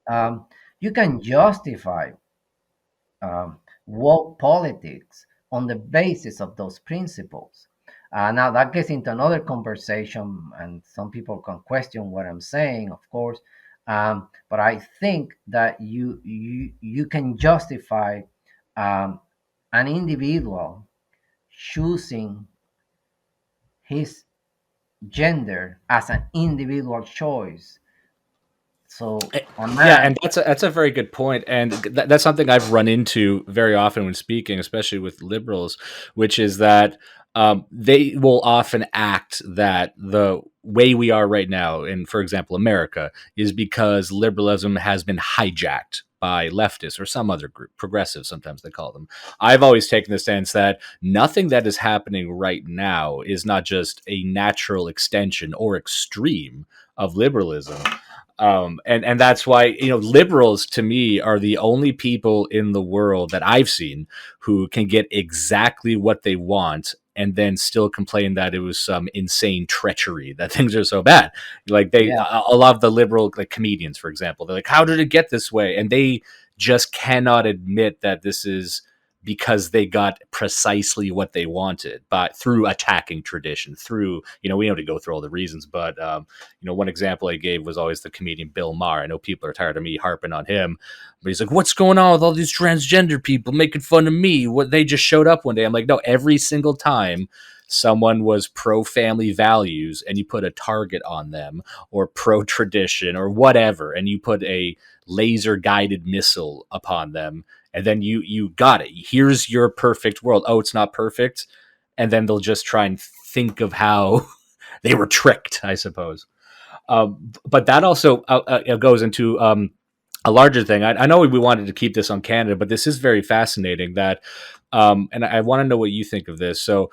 Speaker 2: um, you can justify um, woke politics on the basis of those principles. Now that gets into another conversation, and some people can question what I'm saying, of course. But I think that you can justify um, an individual choosing his gender as an individual choice. So a
Speaker 1: Yeah,
Speaker 2: man,
Speaker 1: and that's a very good point, and that's something I've run into very often when speaking, especially with liberals, which is that they will often act that the way we are right now, in, for example, America, is because liberalism has been hijacked by leftists or some other group, progressives, sometimes they call them. I've always taken the stance that nothing that is happening right now is not just a natural extension or extreme of liberalism. And that's why, liberals to me are the only people in the world that I've seen who can get exactly what they want and then still complain that it was some insane treachery, that things are so bad. Like
Speaker 2: yeah,
Speaker 1: a lot of the liberal, like, comedians, for example, they're like, how did it get this way? And they just cannot admit that this is because they got precisely what they wanted, but through attacking tradition, through, we don't have to go through all the reasons, but one example I gave was always the comedian Bill Maher. I know people are tired of me harping on him, but he's like, what's going on with all these transgender people making fun of me? What, they just showed up one day. I'm like, no, every single time someone was pro family values and you put a target on them, or pro tradition or whatever, and you put a laser guided missile upon them, and then you got it. Here's your perfect world. Oh, it's not perfect. And then they'll just try and think of how they were tricked, I suppose. But that also goes into a larger thing. I know we wanted to keep this on Canada, but this is very fascinating. That, and I want to know what you think of this. So,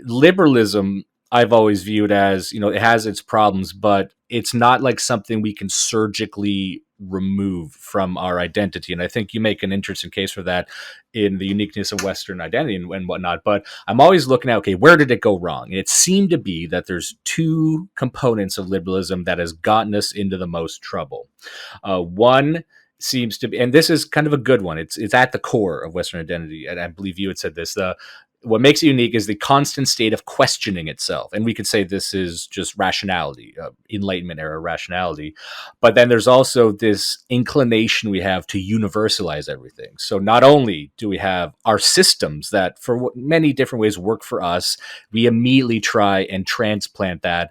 Speaker 1: liberalism, I've always viewed as, it has its problems, but it's not like something we can surgically remove from our identity. And I think you make an interesting case for that in the uniqueness of Western identity and whatnot. But I'm always looking at, okay, where did it go wrong? And it seemed to be that there's two components of liberalism that has gotten us into the most trouble. One seems to be, and this is kind of a good one. It's at the core of Western identity, and I believe you had said this. What makes it unique is the constant state of questioning itself, and we could say this is just rationality, Enlightenment era rationality. But then there's also this inclination we have to universalize everything. So not only do we have our systems that, for many different ways, work for us, we immediately try and transplant that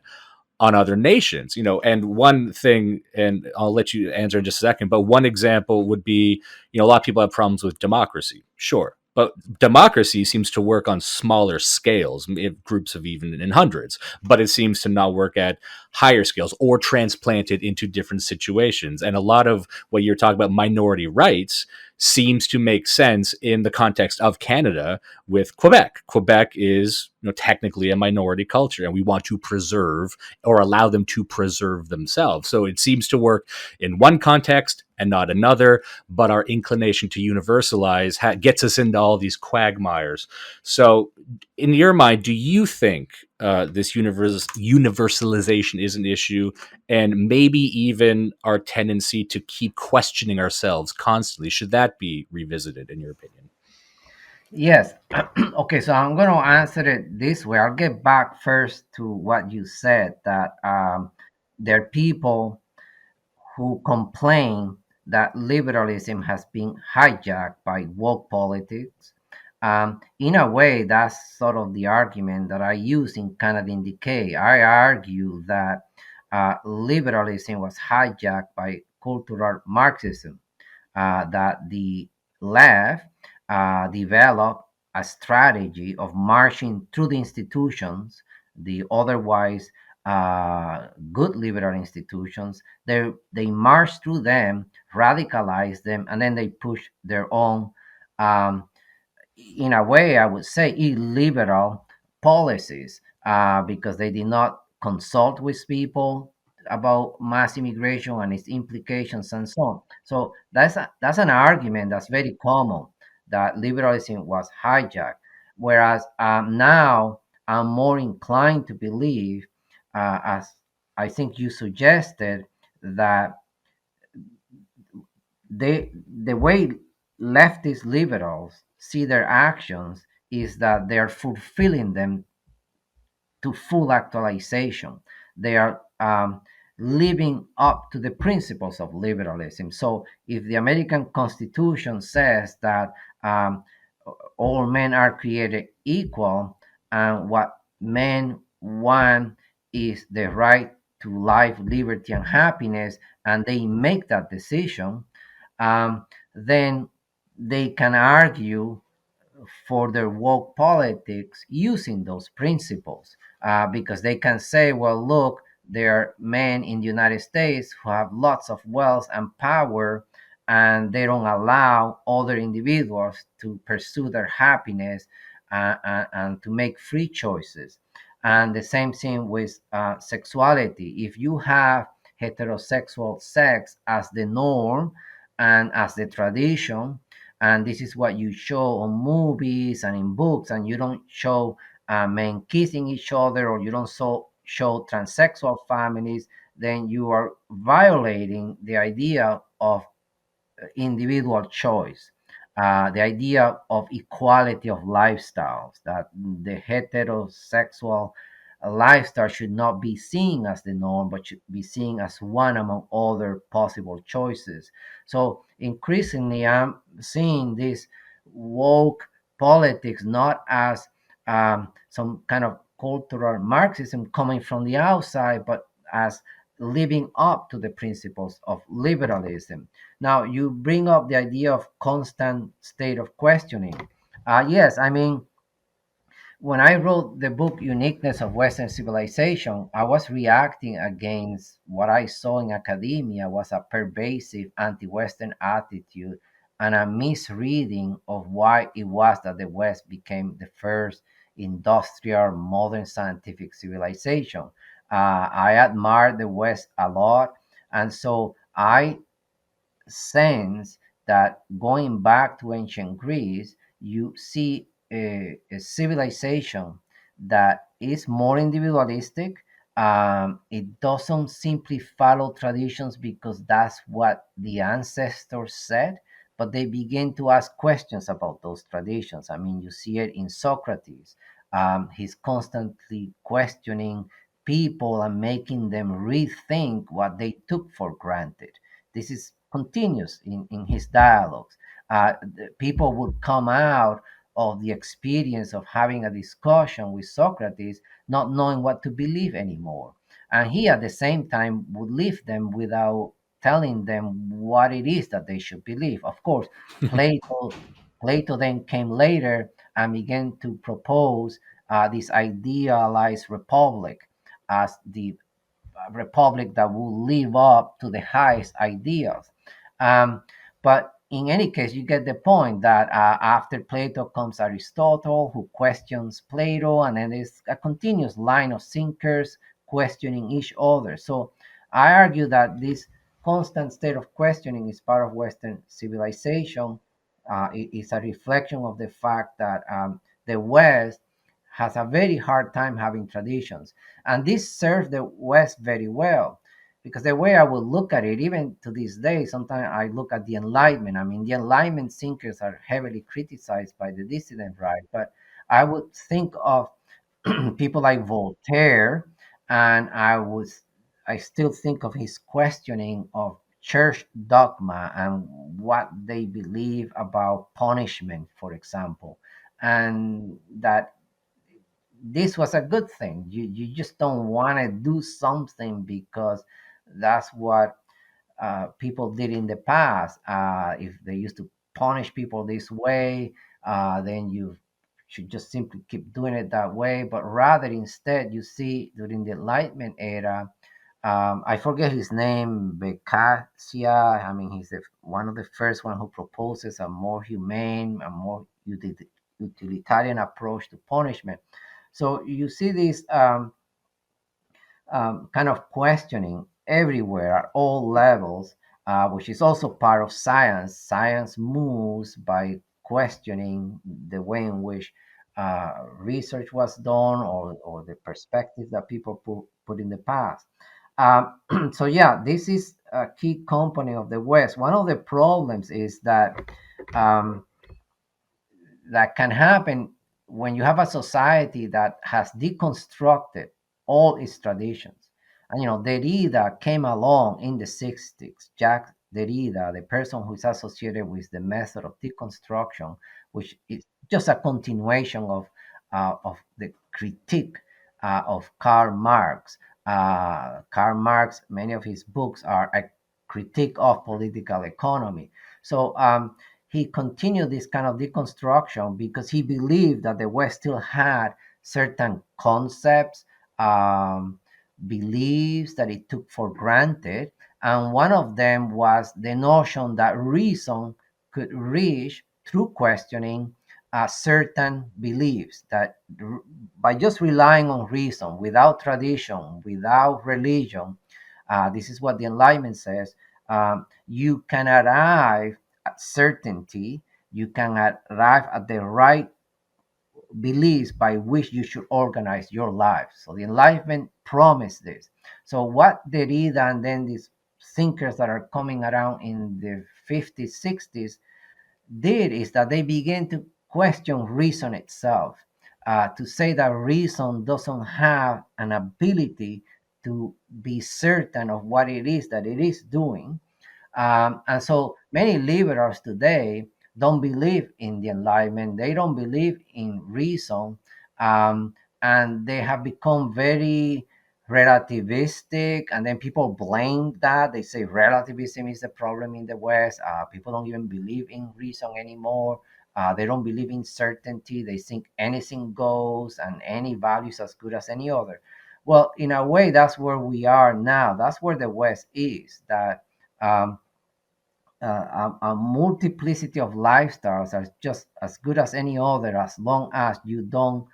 Speaker 1: on other nations, and one thing, and I'll let you answer in just a second, but one example would be, a lot of people have problems with democracy, sure, but democracy seems to work on smaller scales, groups of even in hundreds, but it seems to not work at higher scales or transplanted into different situations. And a lot of what you're talking about, minority rights, seems to make sense in the context of Canada with Quebec. Quebec is, technically a minority culture, and we want to preserve or allow them to preserve themselves. So it seems to work in one context and not another, but our inclination to universalize gets us into all these quagmires. So, in your mind, do you think this universalization is an issue, and maybe even our tendency to keep questioning ourselves constantly, should that be revisited, in your opinion?
Speaker 2: Yes. Okay, so I'm going to answer it this way. I'll get back first to what you said, that there are people who complain that liberalism has been hijacked by woke politics. In a way, that's sort of the argument that I use in Canada in Decay. I argue that liberalism was hijacked by cultural Marxism, that the left developed a strategy of marching through the institutions, the otherwise good liberal institutions. They march through them, radicalize them, and then they push their own, um, in a way, I would say, illiberal policies, because they did not consult with people about mass immigration and its implications and so on. So that's an argument that's very common, that liberalism was hijacked. Whereas now I'm more inclined to believe, as I think you suggested, that the way leftist liberals see their actions is that they are fulfilling them to full actualization. They are living up to the principles of liberalism. So if the American Constitution says that um, all men are created equal, and what men want is the right to life, liberty, and happiness, and they make that decision, then they can argue for their woke politics using those principles, because they can say, well, look, there are men in the United States who have lots of wealth and power, and they don't allow other individuals to pursue their happiness, and to make free choices. And the same thing with sexuality. If you have heterosexual sex as the norm and as the tradition, and this is what you show on movies and in books, and you don't show men kissing each other, or you don't show transsexual families, then you are violating the idea of individual choice, the idea of equality of lifestyles, that the heterosexual lifestyle should not be seen as the norm, but should be seen as one among other possible choices. So increasingly, I'm seeing this woke politics not as some kind of cultural Marxism coming from the outside, but as living up to the principles of liberalism. Now, you bring up the idea of constant state of questioning. Yes, I mean, when I wrote the book Uniqueness of Western Civilization, I was reacting against what I saw in academia was a pervasive anti-Western attitude and a misreading of why it was that the West became the first industrial modern scientific civilization. I admire the West a lot, and so I sense that going back to ancient Greece, you see a civilization that is more individualistic. It doesn't simply follow traditions because that's what the ancestors said, but they begin to ask questions about those traditions. I mean, you see it in Socrates. He's constantly questioning people and making them rethink what they took for granted. This is continuous in his dialogues. People would come out of the experience of having a discussion with Socrates not knowing what to believe anymore. And he, at the same time, would leave them without telling them what it is that they should believe. Of course, Plato, Plato then came later and began to propose this idealized republic as the republic that will live up to the highest ideals. But in any case, you get the point that after Plato comes Aristotle, who questions Plato, and then there's a continuous line of thinkers questioning each other. So I argue that this constant state of questioning is part of Western civilization. It's a reflection of the fact that the West has a very hard time having traditions, and this served the West very well. because the way I would look at it, even to this day, sometimes I look at the Enlightenment. I mean, the Enlightenment thinkers are heavily criticized by the dissident right, but I would think of people like Voltaire, and I still think of his questioning of church dogma and what they believe about punishment, for example, and that this was a good thing. You just don't want to do something because that's what people did in the past. If they used to punish people this way, then you should just simply keep doing it that way. But rather, instead, you see during the Enlightenment era, I forget his name, Beccacia. I mean, he's one of the first one who proposes a more humane, a more utilitarian approach to punishment. So you see this kind of questioning everywhere at all levels, which is also part of science. Science moves by questioning the way in which research was done, or the perspective that people put in the past. So, yeah, this is a key component of the West. One of the problems is that um, that can happen when you have a society that has deconstructed all its traditions. And Derrida came along in the 60s. Jacques Derrida, the person who is associated with the method of deconstruction, which is just a continuation of the critique of Karl Marx. Karl Marx, many of his books are a critique of political economy. So he continued this kind of deconstruction because he believed that the West still had certain concepts, beliefs that it took for granted. And one of them was the notion that reason could reach through questioning certain beliefs, that by just relying on reason, without tradition, without religion, this is what the Enlightenment says, you can arrive at certainty, you can arrive at the right beliefs by which you should organize your life. So the Enlightenment promised this. So what Derrida and then these thinkers that are coming around in the 50s, 60s did is that they began to question reason itself, to say that reason doesn't have an ability to be certain of what it is that it is doing. And so many liberals today don't believe in the Enlightenment. They don't believe in reason. Um, and they have become very relativistic. And then people blame that. They say relativism is the problem in the West. People don't even believe in reason anymore. They don't believe in certainty. They think anything goes and any value is as good as any other. Well, in a way, that's where we are now. That's where the West is. That um, a multiplicity of lifestyles are just as good as any other, as long as you don't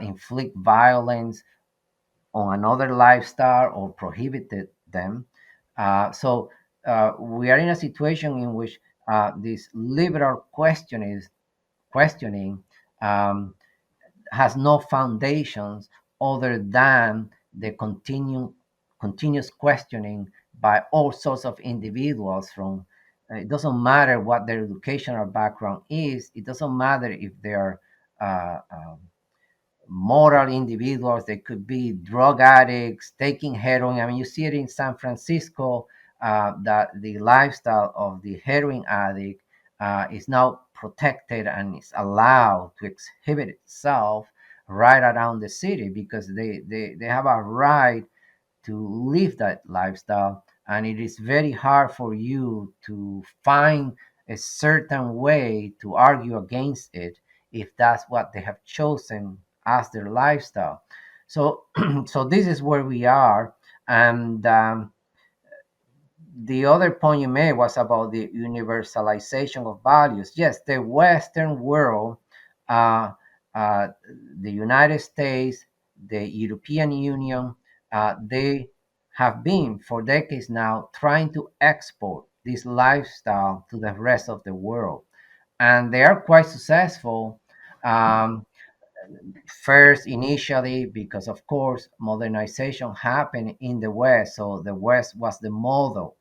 Speaker 2: inflict violence on another lifestyle or prohibited them. So we are in a situation in which this liberal questioning um, has no foundations other than the continuous questioning by all sorts of individuals. From It doesn't matter what their educational background is, it doesn't matter if they are uh, um, moral individuals. They could be drug addicts taking heroin. I mean, you see it in San Francisco, that the lifestyle of the heroin addict is now protected and is allowed to exhibit itself right around the city, because they have a right to live that lifestyle. And it is very hard for you to find a certain way to argue against it if that's what they have chosen as their lifestyle. So so this is where we are. And the other point you made was about the universalization of values. Yes, the Western world, uh, uh, the United States, the European Union, they have been for decades now trying to export this lifestyle to the rest of the world. And they are quite successful. Um, First, initially, because of course modernization happened in the West, so the West was the model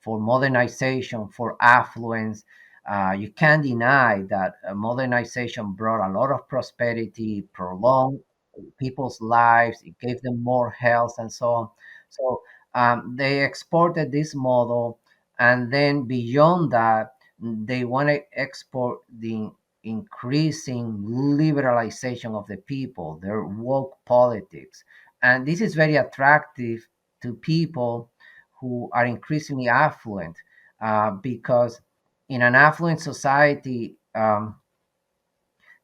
Speaker 2: for modernization, for affluence. You can't deny that modernization brought a lot of prosperity, prolonged people's lives, it gave them more health, and so on. So they exported this model, and then beyond that, they want to export the increasing liberalization of the people, their woke politics. And this is very attractive to people who are increasingly affluent, because in an affluent society,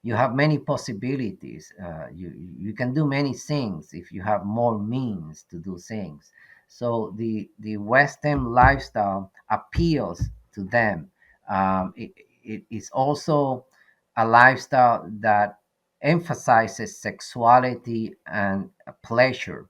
Speaker 2: you have many possibilities. You can do many things if you have more means to do things. So the Western lifestyle appeals to them. It is also a lifestyle that emphasizes sexuality and pleasure.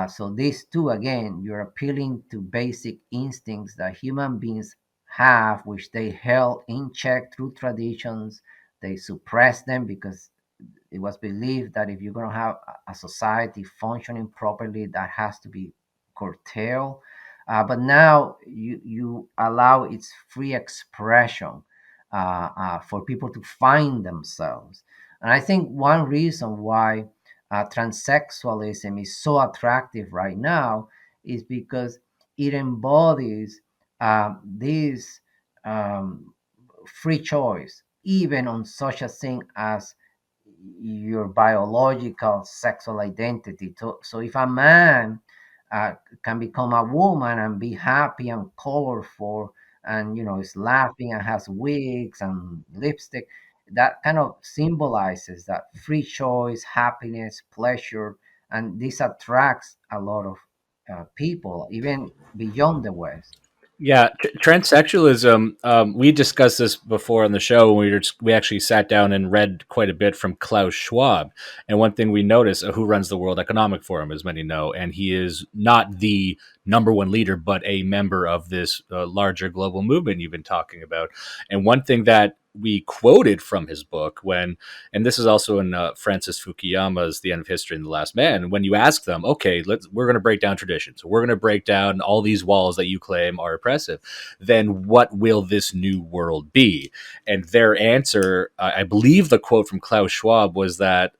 Speaker 2: So these two, again, you're appealing to basic instincts that human beings have, which they held in check through traditions. They suppressed them because it was believed that if you're going to have a society functioning properly, that has to be curtailed. But now you allow its free expression, for people to find themselves. And I think one reason why transsexualism is so attractive right now is because it embodies this um, free choice, even on such a thing as your biological sexual identity. So if a man uh, can become a woman and be happy and colorful, and is laughing and has wigs and lipstick, that kind of symbolizes that free choice, happiness, pleasure, and this attracts a lot of people, even beyond the West.
Speaker 1: Yeah, transsexualism. We discussed this before on the show. When we actually sat down and read quite a bit from Klaus Schwab. And one thing we noticed, who runs the World Economic Forum, as many know, and he is not the number one leader, but a member of this larger global movement you've been talking about. And one thing that we quoted from his book and this is also in Francis Fukuyama's The End of History and the Last Man. When you ask them, okay, we're going to break down traditions, we're going to break down all these walls that you claim are oppressive, then what will this new world be? And their answer, I believe the quote from Klaus Schwab was that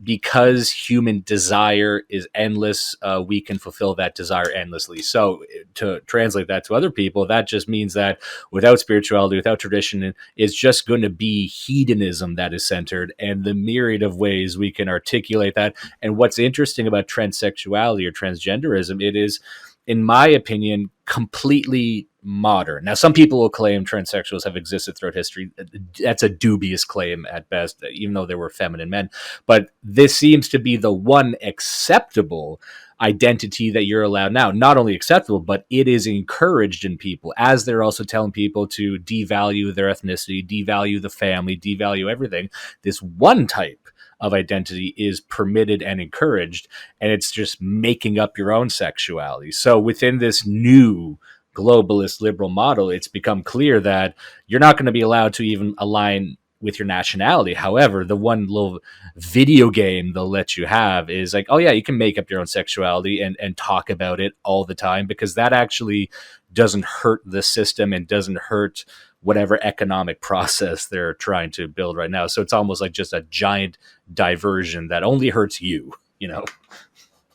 Speaker 1: because human desire is endless, we can fulfill that desire endlessly. So, to translate that to other people, that just means that without spirituality, without tradition, it's just going to be hedonism that is centered, and the myriad of ways we can articulate that. And what's interesting about transsexuality or transgenderism, it is, in my opinion, completely modern. Now, some people will claim transsexuals have existed throughout history. That's a dubious claim at best, even though there were feminine men. But this seems to be the one acceptable identity that you're allowed now. Not only acceptable, but it is encouraged in people, as they're also telling people to devalue their ethnicity, devalue the family, devalue everything. This one type of identity is permitted and encouraged, and it's just making up your own sexuality. So within this new globalist liberal model, it's become clear that you're not going to be allowed to even align with your nationality. However, the one little video game they'll let you have is like, oh yeah, you can make up your own sexuality and talk about it all the time, because that actually doesn't hurt the system and doesn't hurt whatever economic process they're trying to build right now. So it's almost like just a giant diversion that only hurts you, you know?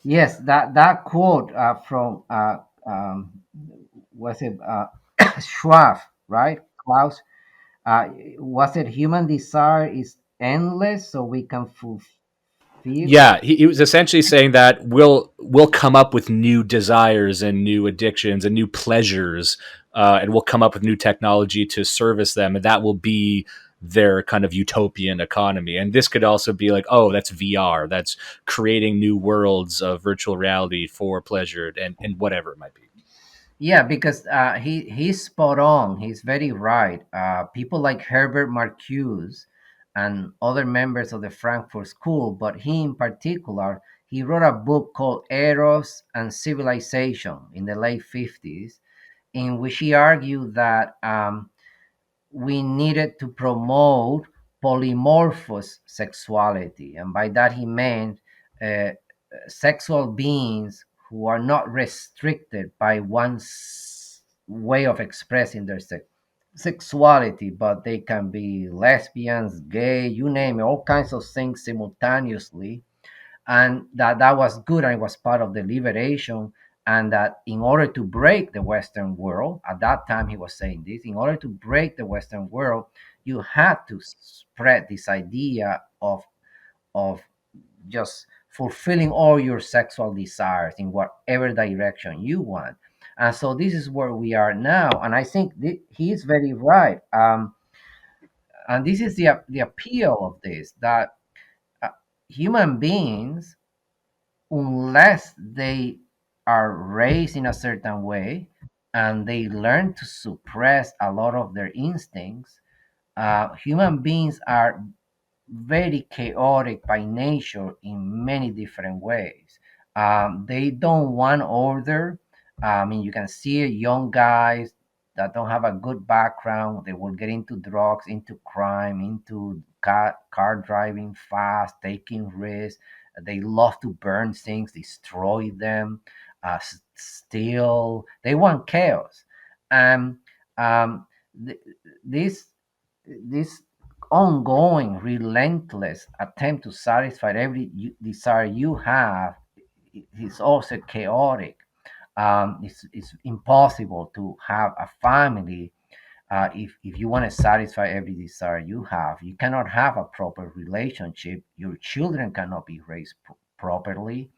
Speaker 2: Yes, that quote from was it Schwab, right? Klaus. Was it human desire is endless, so we can fulfill?
Speaker 1: Yeah, he was essentially saying that we'll come up with new desires and new addictions and new pleasures, and we'll come up with new technology to service them, and that will be their kind of utopian economy. And this could also be like, oh, that's VR, that's creating new worlds of virtual reality for pleasure and whatever it might be.
Speaker 2: Yeah, because he's spot on. He's very right. People like Herbert Marcuse and other members of the Frankfurt School, but he in particular, he wrote a book called Eros and Civilization in the late 50s, in which he argued that we needed to promote polymorphous sexuality. And by that, he meant uh, sexual beings who are not restricted by one way of expressing their sexuality, but they can be lesbians, gay, you name it, all kinds of things simultaneously. And that was good, and it was part of the liberation. And that in order to break the Western world, at that time he was saying this, in order to break the Western world, you had to spread this idea of just fulfilling all your sexual desires in whatever direction you want. And so this is where we are now, and I think he is very right. And this is the appeal of this, that uh, human beings, unless they are raised in a certain way and they learn to suppress a lot of their instincts, human beings are very chaotic by nature in many different ways. They don't want order. I mean, you can see young guys that don't have a good background. They will get into drugs, into crime, into car driving fast, taking risks. They love to burn things, destroy them, steal. They want chaos. And um, th- this this ongoing, relentless attempt to satisfy every desire you have is also chaotic. It's impossible to have a family if you want to satisfy every desire you have. You cannot have a proper relationship. Your children cannot be raised properly.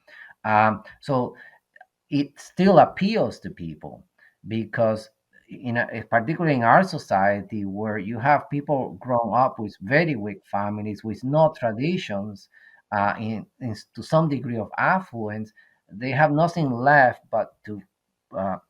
Speaker 2: So it still appeals to people because particularly in our society where you have people grown up with very weak families with no traditions, to some degree of affluence, they have nothing left but to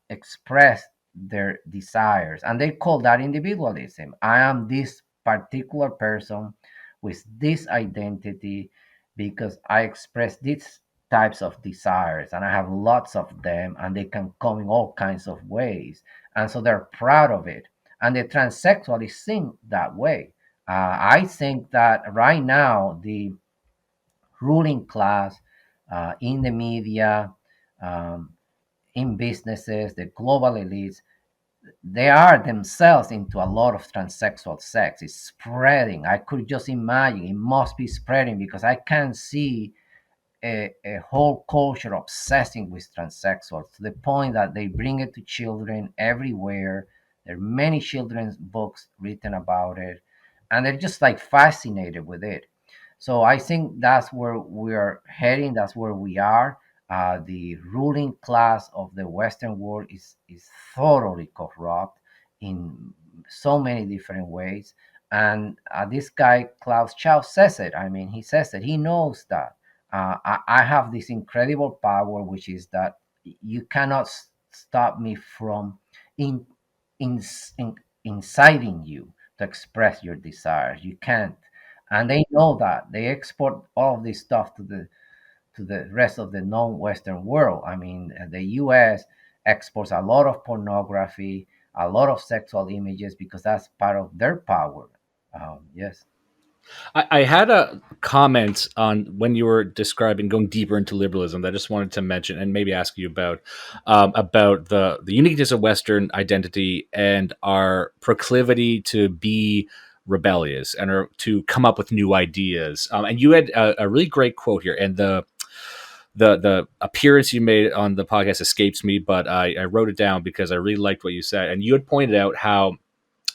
Speaker 2: express their desires, and they call that individualism. I am this particular person with this identity because I express these types of desires and I have lots of them, and they can come in all kinds of ways, and so they're proud of it. And the transsexual is seen that way. I think that right now the ruling class, in the media, um, in businesses, the global elites, they are themselves into a lot of transsexual sex. It's spreading. I could just imagine it must be spreading because I can see a whole culture obsessing with transsexuals to the point that they bring it to children everywhere. There are many children's books written about it, and they're just like fascinated with it. So I think that's where we're heading. That's where we are. The ruling class of the Western world is thoroughly corrupt in so many different ways. And this guy Klaus Chow says it. I mean, he says it. He knows that I have this incredible power, which is that you cannot stop me from in, in, in, inciting you to express your desires. You can't, and they know that. They export all of this stuff to the rest of the non-Western world. I mean, the U.S. exports a lot of pornography, a lot of sexual images because that's part of their power. Yes.
Speaker 1: I had a comment on when you were describing going deeper into liberalism that I just wanted to mention and maybe ask you about the uniqueness of Western identity and our proclivity to be rebellious and to come up with new ideas. And you had a really great quote here, and the appearance you made on the podcast escapes me, but I wrote it down because I really liked what you said. And you had pointed out how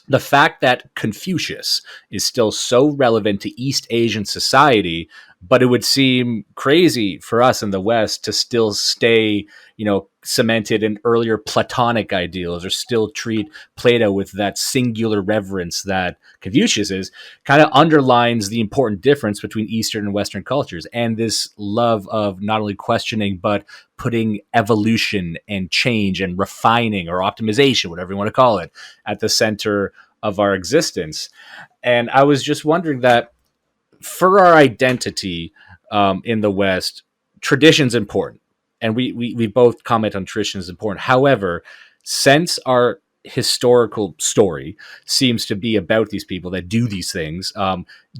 Speaker 1: the fact that Confucius is still so relevant to East Asian society, but it would seem crazy for us in the West to still stay, cemented in earlier Platonic ideals or still treat Plato with that singular reverence that Confucius is, kind of underlines the important difference between Eastern and Western cultures and this love of not only questioning, but putting evolution and change and refining or optimization, whatever you want to call it, at the center of our existence. And I was just wondering that for our identity in the West, tradition's important. And we both comment on tradition is important. However, since our historical story seems to be about these people that do these things.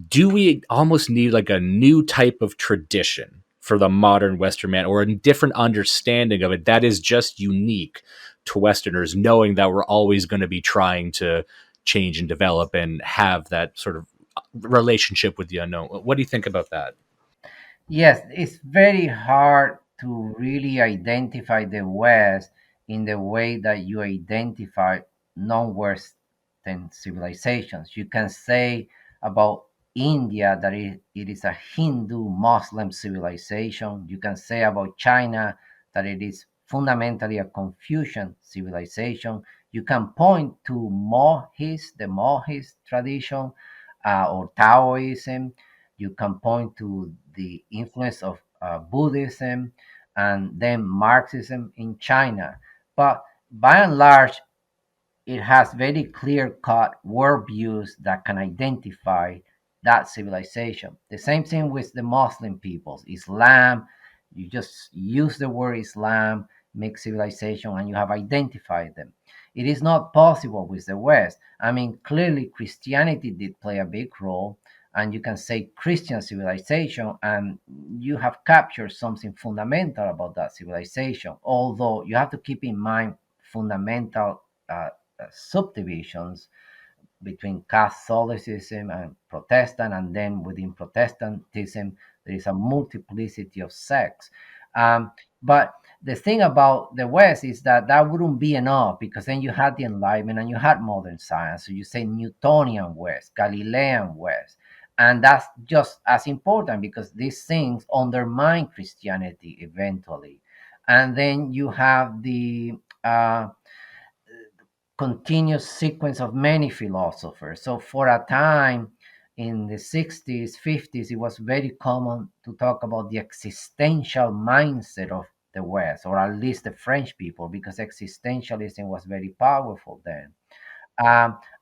Speaker 1: Do we almost need like a new type of tradition for the modern Western man, or a different understanding of it that is just unique to Westerners, knowing that we're always going to be trying to change and develop and have that sort of relationship with the unknown? What do you think about that?
Speaker 2: Yes, it's very hard to really identify the West in the way that you identify non-Western civilizations. You can say about India that it is a Hindu Muslim civilization. You can say about China that it is fundamentally a Confucian civilization. You can point to the Mohist tradition, or Taoism. You can point to the influence of Buddhism and then Marxism in China. But by and large, it has very clear cut worldviews that can identify that civilization. The same thing with the Muslim peoples. Islam, you just use the word Islam, mixed civilization, and you have identified them. It is not possible with the West. I mean, clearly Christianity did play a big role, and you can say Christian civilization, and you have captured something fundamental about that civilization. Although you have to keep in mind fundamental subdivisions between Catholicism and Protestant, and then within Protestantism, there is a multiplicity of sects. Um, but the thing about the West is that that wouldn't be enough, because then you had the Enlightenment and you had modern science. So you say Newtonian West, Galilean West. And that's just as important, because these things undermine Christianity eventually. And then you have the continuous sequence of many philosophers. So for a time in the 60s, 50s, it was very common to talk about the existential mindset of the West, or at least the French people, because existentialism was very powerful then,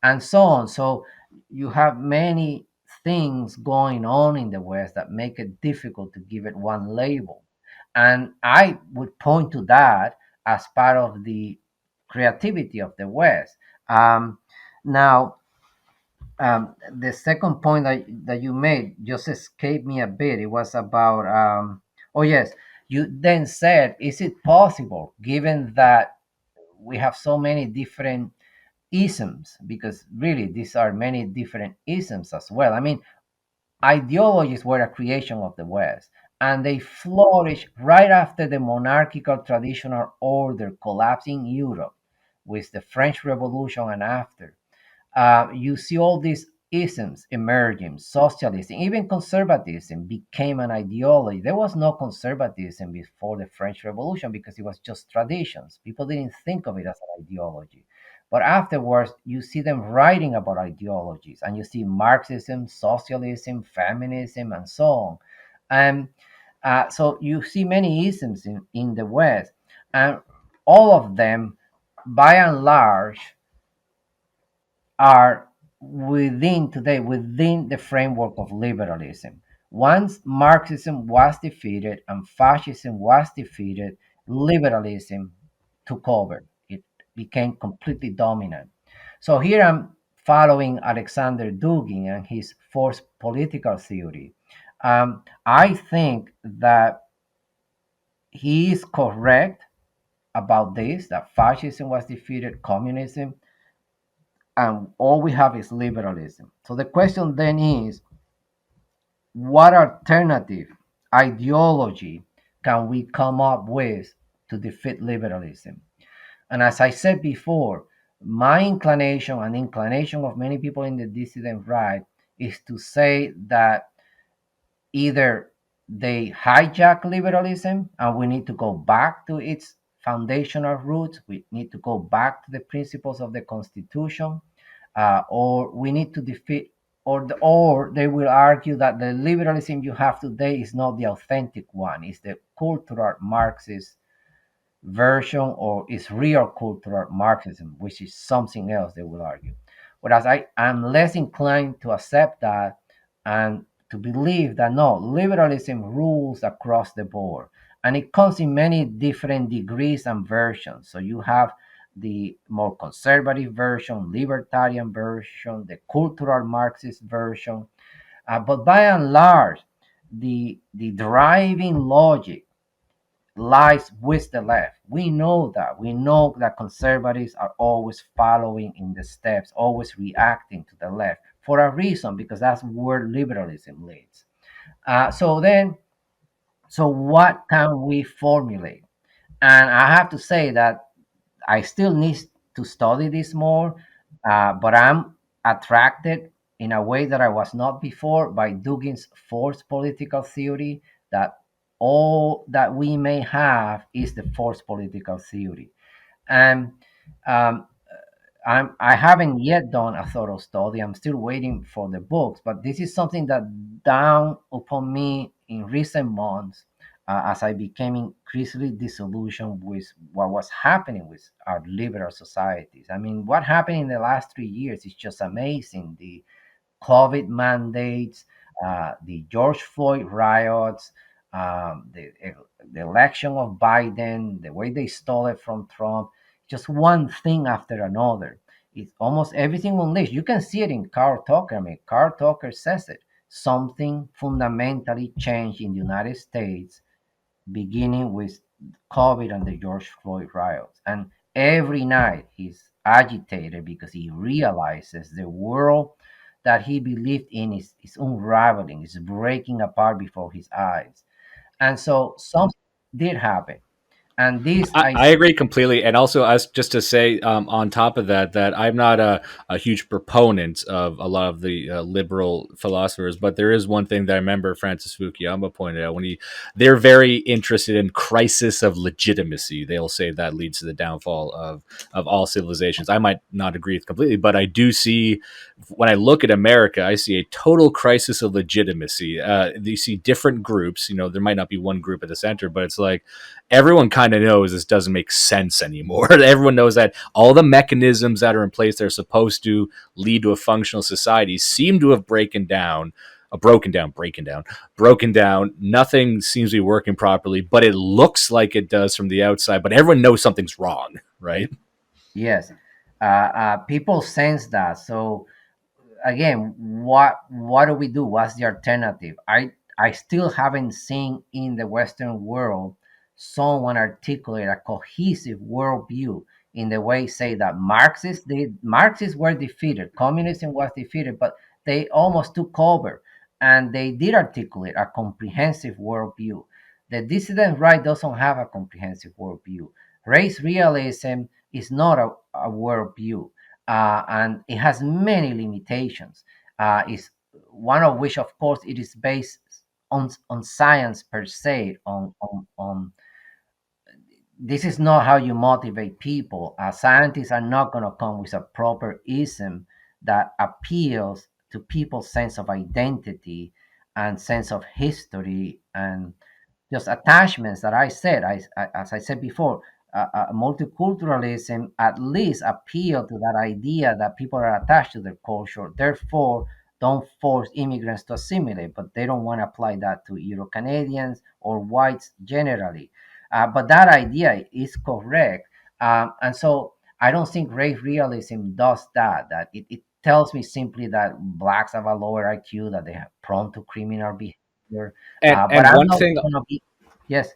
Speaker 2: and so on. So you have many things going on in the West that make it difficult to give it one label. And I would point to that as part of the creativity of the West. Now, the second point that you made just escaped me a bit. It was about, oh, yes, you then said, is it possible, given that we have so many different isms, because really these are many different isms as well. I mean, ideologies were a creation of the West, and they flourished right after the monarchical traditional order collapsed in Europe with the French Revolution and after. You see all these isms emerging. Socialism, even conservatism, became an ideology. There was no conservatism before the French Revolution, because it was just traditions. People didn't think of it as an ideology. But afterwards, you see them writing about ideologies, and you see Marxism, socialism, feminism, and so on. And so you see many isms in the West, and all of them, by and large, are within the framework of liberalism. Once Marxism was defeated and fascism was defeated, liberalism took over. It became completely dominant. So here I'm following Alexander Dugin and his forced political theory. I think that he is correct about this, that fascism was defeated, communism, and all we have is liberalism. So the question then is, what alternative ideology can we come up with to defeat liberalism? And as I said before, my inclination and the inclination of many people in the dissident right is to say that either they hijack liberalism and we need to go back to its foundational roots, we need to go back to the principles of the Constitution, or we need to defeat, or they will argue that the liberalism you have today is not the authentic one, it's the cultural Marxist version, or is real cultural Marxism, which is something else, they will argue. Whereas I am less inclined to accept that, and to believe that no, liberalism rules across the board. And it comes in many different degrees and versions. So you have the more conservative version, libertarian version, the cultural Marxist version. But by and large, the driving logic lies with the left. We know that. We know that conservatives are always following in the steps, always reacting to the left for a reason, because that's where liberalism leads. So then, so what can we formulate? And I have to say that I still need to study this more, but I'm attracted in a way that I was not before by Dugin's forced political theory, that all that we may have is the forced political theory. And um, I haven't yet done a thorough study. I'm still waiting for the books, but this is something that dawned upon me in recent months as I became increasingly disillusioned with what was happening with our liberal societies. I mean, what happened in the last 3 years is just amazing. The COVID mandates, the George Floyd riots, the election of Biden, the way they stole it from Trump, just one thing after another. It's almost everything unleashed. You can see it in Carl Tucker. I mean, Carl Tucker says it. Something fundamentally changed in the United States, beginning with COVID and the George Floyd riots. And every night he's agitated because he realizes the world that he believed in is unraveling, is breaking apart before his eyes. And so something did happen. And this I
Speaker 1: I agree completely, and also as just to say on top of that, that I'm not a huge proponent of a lot of the liberal philosophers, but there is one thing that I remember Francis Fukuyama pointed out when they're very interested in crisis of legitimacy. They'll say that leads to the downfall of all civilizations. I might not agree with completely, but I do see when I look at America, I see a total crisis of legitimacy. You see different groups. You know, there might not be one group at the center, but it's like everyone kind of knows this doesn't make sense anymore. Everyone knows that all the mechanisms that are in place that are supposed to lead to a functional society seem to have broken down. Nothing seems to be working properly, but it looks like it does from the outside. But everyone knows something's wrong, right?
Speaker 2: yes, people sense that. So again, what do we do? What's the alternative? I still haven't seen in the Western world someone articulate a cohesive worldview in the way say that Marxists were defeated, communism was defeated, but they almost took over, and they did articulate a comprehensive worldview. The dissident right doesn't have a comprehensive worldview. Race realism is not a worldview, and it has many limitations. Is one of which, of course, it is based on science per se. On this is not how you motivate people. Scientists are not going to come with a proper ism that appeals to people's sense of identity and sense of history and just attachments that I said. As I said before, multiculturalism at least appeal to that idea that people are attached to their culture. Therefore, don't force immigrants to assimilate, but they don't want to apply that to Eurocanadians or whites generally. But that idea is correct. And so I don't think race realism does that. That it tells me simply that blacks have a lower IQ, that they are prone to criminal behavior. But
Speaker 1: And
Speaker 2: I'm
Speaker 1: one
Speaker 2: not
Speaker 1: thing
Speaker 2: going to be, yes,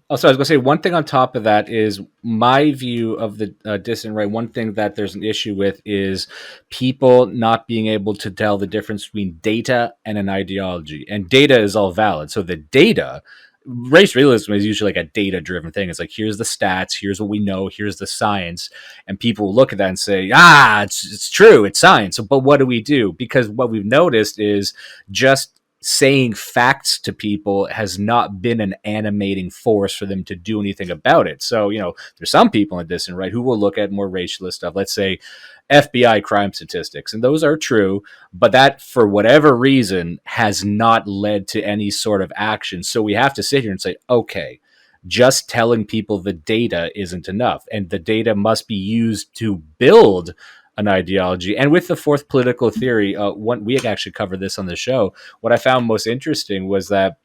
Speaker 1: Also, I was going to say one thing on top of that is my view of the dissident right. One thing that there's an issue with is people not being able to tell the difference between data and an ideology. And data is all valid. So the data, race realism is usually like a data driven thing. It's like, here's the stats, here's what we know, here's the science. And people will look at that and say, it's true, it's science. But what do we do? Because what we've noticed is just saying facts to people has not been an animating force for them to do anything about it. So, there's some people in this, right, who will look at more racialist stuff. Let's say FBI crime statistics, and those are true, but that, for whatever reason, has not led to any sort of action. So we have to sit here and say, okay, just telling people the data isn't enough, and the data must be used to build an ideology. And with the fourth political theory, we had actually covered this on the show. What I found most interesting was that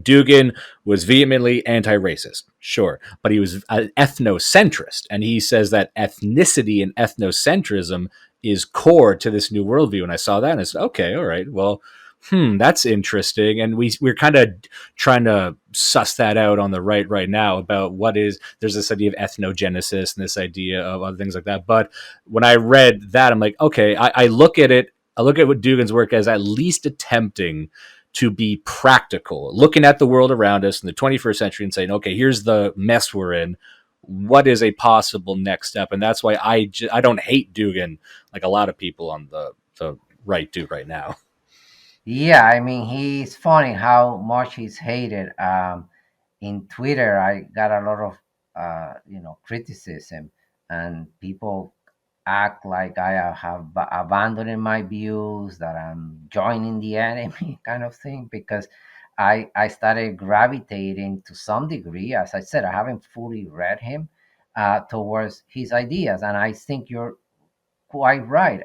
Speaker 1: Dugan was vehemently anti-racist, sure, but he was an ethnocentrist, and he says that ethnicity and ethnocentrism is core to this new worldview. And I saw that, and I said, okay, all right, well, that's interesting. And we're kind of trying to suss that out on the right now about what is there's this idea of ethnogenesis and this idea of other things like that. But when I read that, I'm like, okay, I look at it. I look at what Dugan's work as at least attempting to be practical, looking at the world around us in the 21st century and saying, okay, here's the mess we're in. What is a possible next step? And that's why I don't hate Dugan like a lot of people on the right do right now.
Speaker 2: Yeah, I mean, he's funny how much he's hated. In Twitter, I got a lot of criticism, and people act like I have abandoned my views, that I'm joining the enemy, kind of thing, because I started gravitating to some degree. As I said, I haven't fully read him towards his ideas, and I think you're quite right.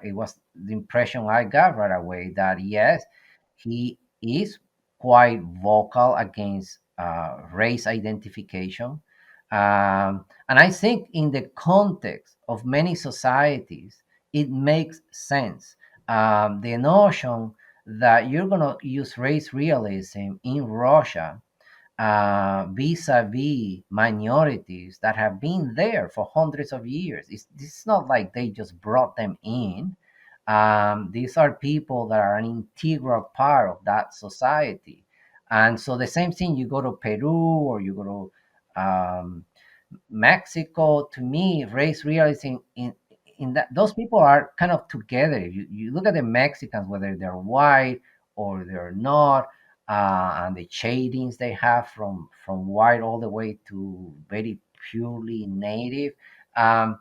Speaker 2: It was the impression I got right away that yes, he is quite vocal against race identification. And I think in the context of many societies, it makes sense. The notion that you're going to use race realism in Russia vis-a-vis minorities that have been there for hundreds of years. It's not like they just brought them in. These are people that are an integral part of that society. And so the same thing, you go to Peru or you go to Mexico, to me, race realism in that those people are kind of together. You look at the Mexicans, whether they're white or they're not, and the shadings they have from white all the way to very purely native. Um,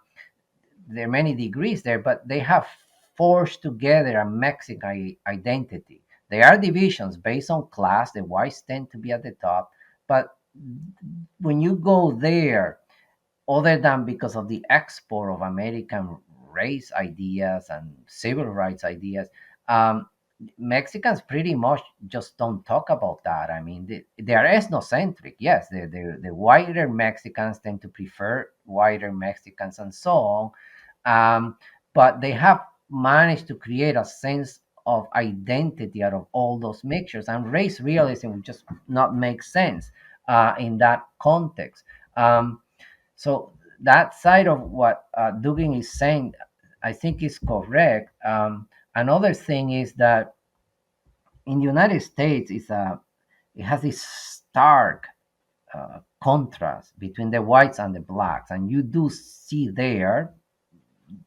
Speaker 2: there are many degrees there, but they have forged together a Mexican identity. There are divisions based on class. The whites tend to be at the top, but when you go there, other than because of the export of American race ideas and civil rights ideas, um, Mexicans pretty much just don't talk about that. I mean, they are ethnocentric. Yes, the whiter Mexicans tend to prefer whiter Mexicans and so on. But they have managed to create a sense of identity out of all those mixtures, and race realism would just not make sense in that context. So that side of what Dugin is saying, I think is correct. Another thing is that in the United States, it has this stark contrast between the whites and the blacks, and you do see there,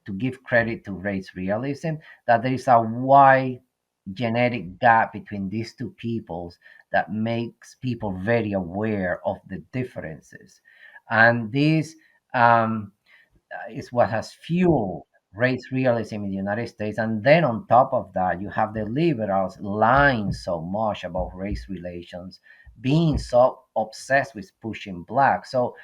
Speaker 2: to give credit to race realism, that there is a wide genetic gap between these two peoples that makes people very aware of the differences. And this um, is what has fueled race realism in the United States. And then on top of that, you have the liberals lying so much about race relations, being so obsessed with pushing black. So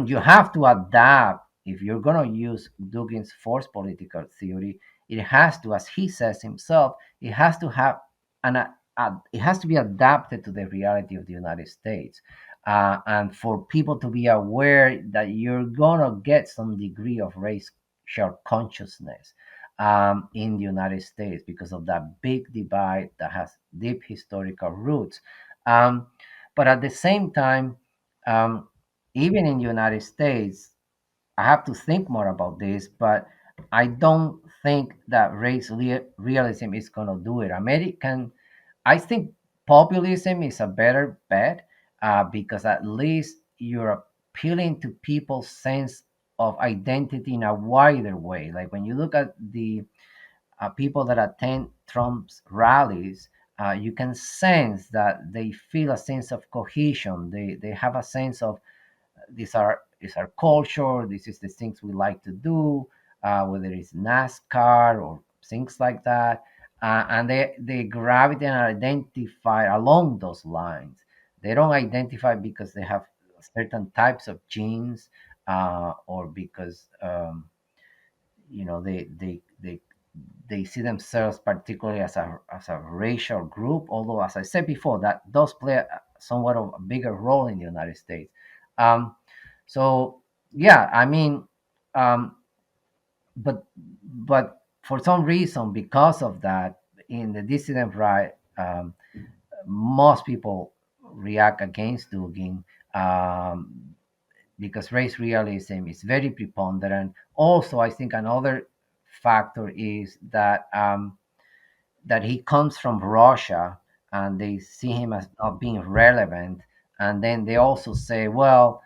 Speaker 2: you have to adapt. If you're going to use Dugin's force political theory, it has to, as he says himself, it has to have it has to be adapted to the reality of the United States, and for people to be aware that you're gonna get some degree of racial consciousness in the United States because of that big divide that has deep historical roots. Um, but at the same time, um, even in the United States, I have to think more about this, but I don't think that realism is going to do it. I think populism is a better bet because at least you're appealing to people's sense of identity in a wider way. Like when you look at the people that attend Trump's rallies, you can sense that they feel a sense of cohesion. They have a sense of these are culture. This is the things we like to do, whether it's NASCAR or things like that, and they gravitate and identify along those lines. They don't identify because they have certain types of genes or because they they see themselves particularly as a racial group, although, as I said before, that does play somewhat of a bigger role in the United States. Um, so, yeah, I mean, um, but for some reason, because of that, in the dissident right, most people react against Dugin, because race realism is very preponderant. Also, I think another factor is that that he comes from Russia, and they see him as not being relevant. And then they also say, well,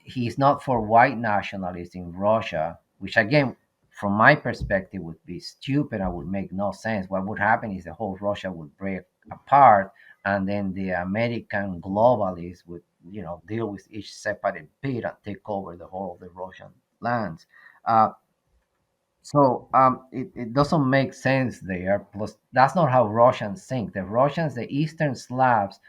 Speaker 2: he's not for white nationalists in Russia, which again, from my perspective, would be stupid and would make no sense. What would happen is the whole Russia would break apart, and then the American globalists would, deal with each separate bit and take over the whole of the Russian lands. Uh, it doesn't make sense there. Plus, that's not how Russians think. The Russians, the Eastern Slavs,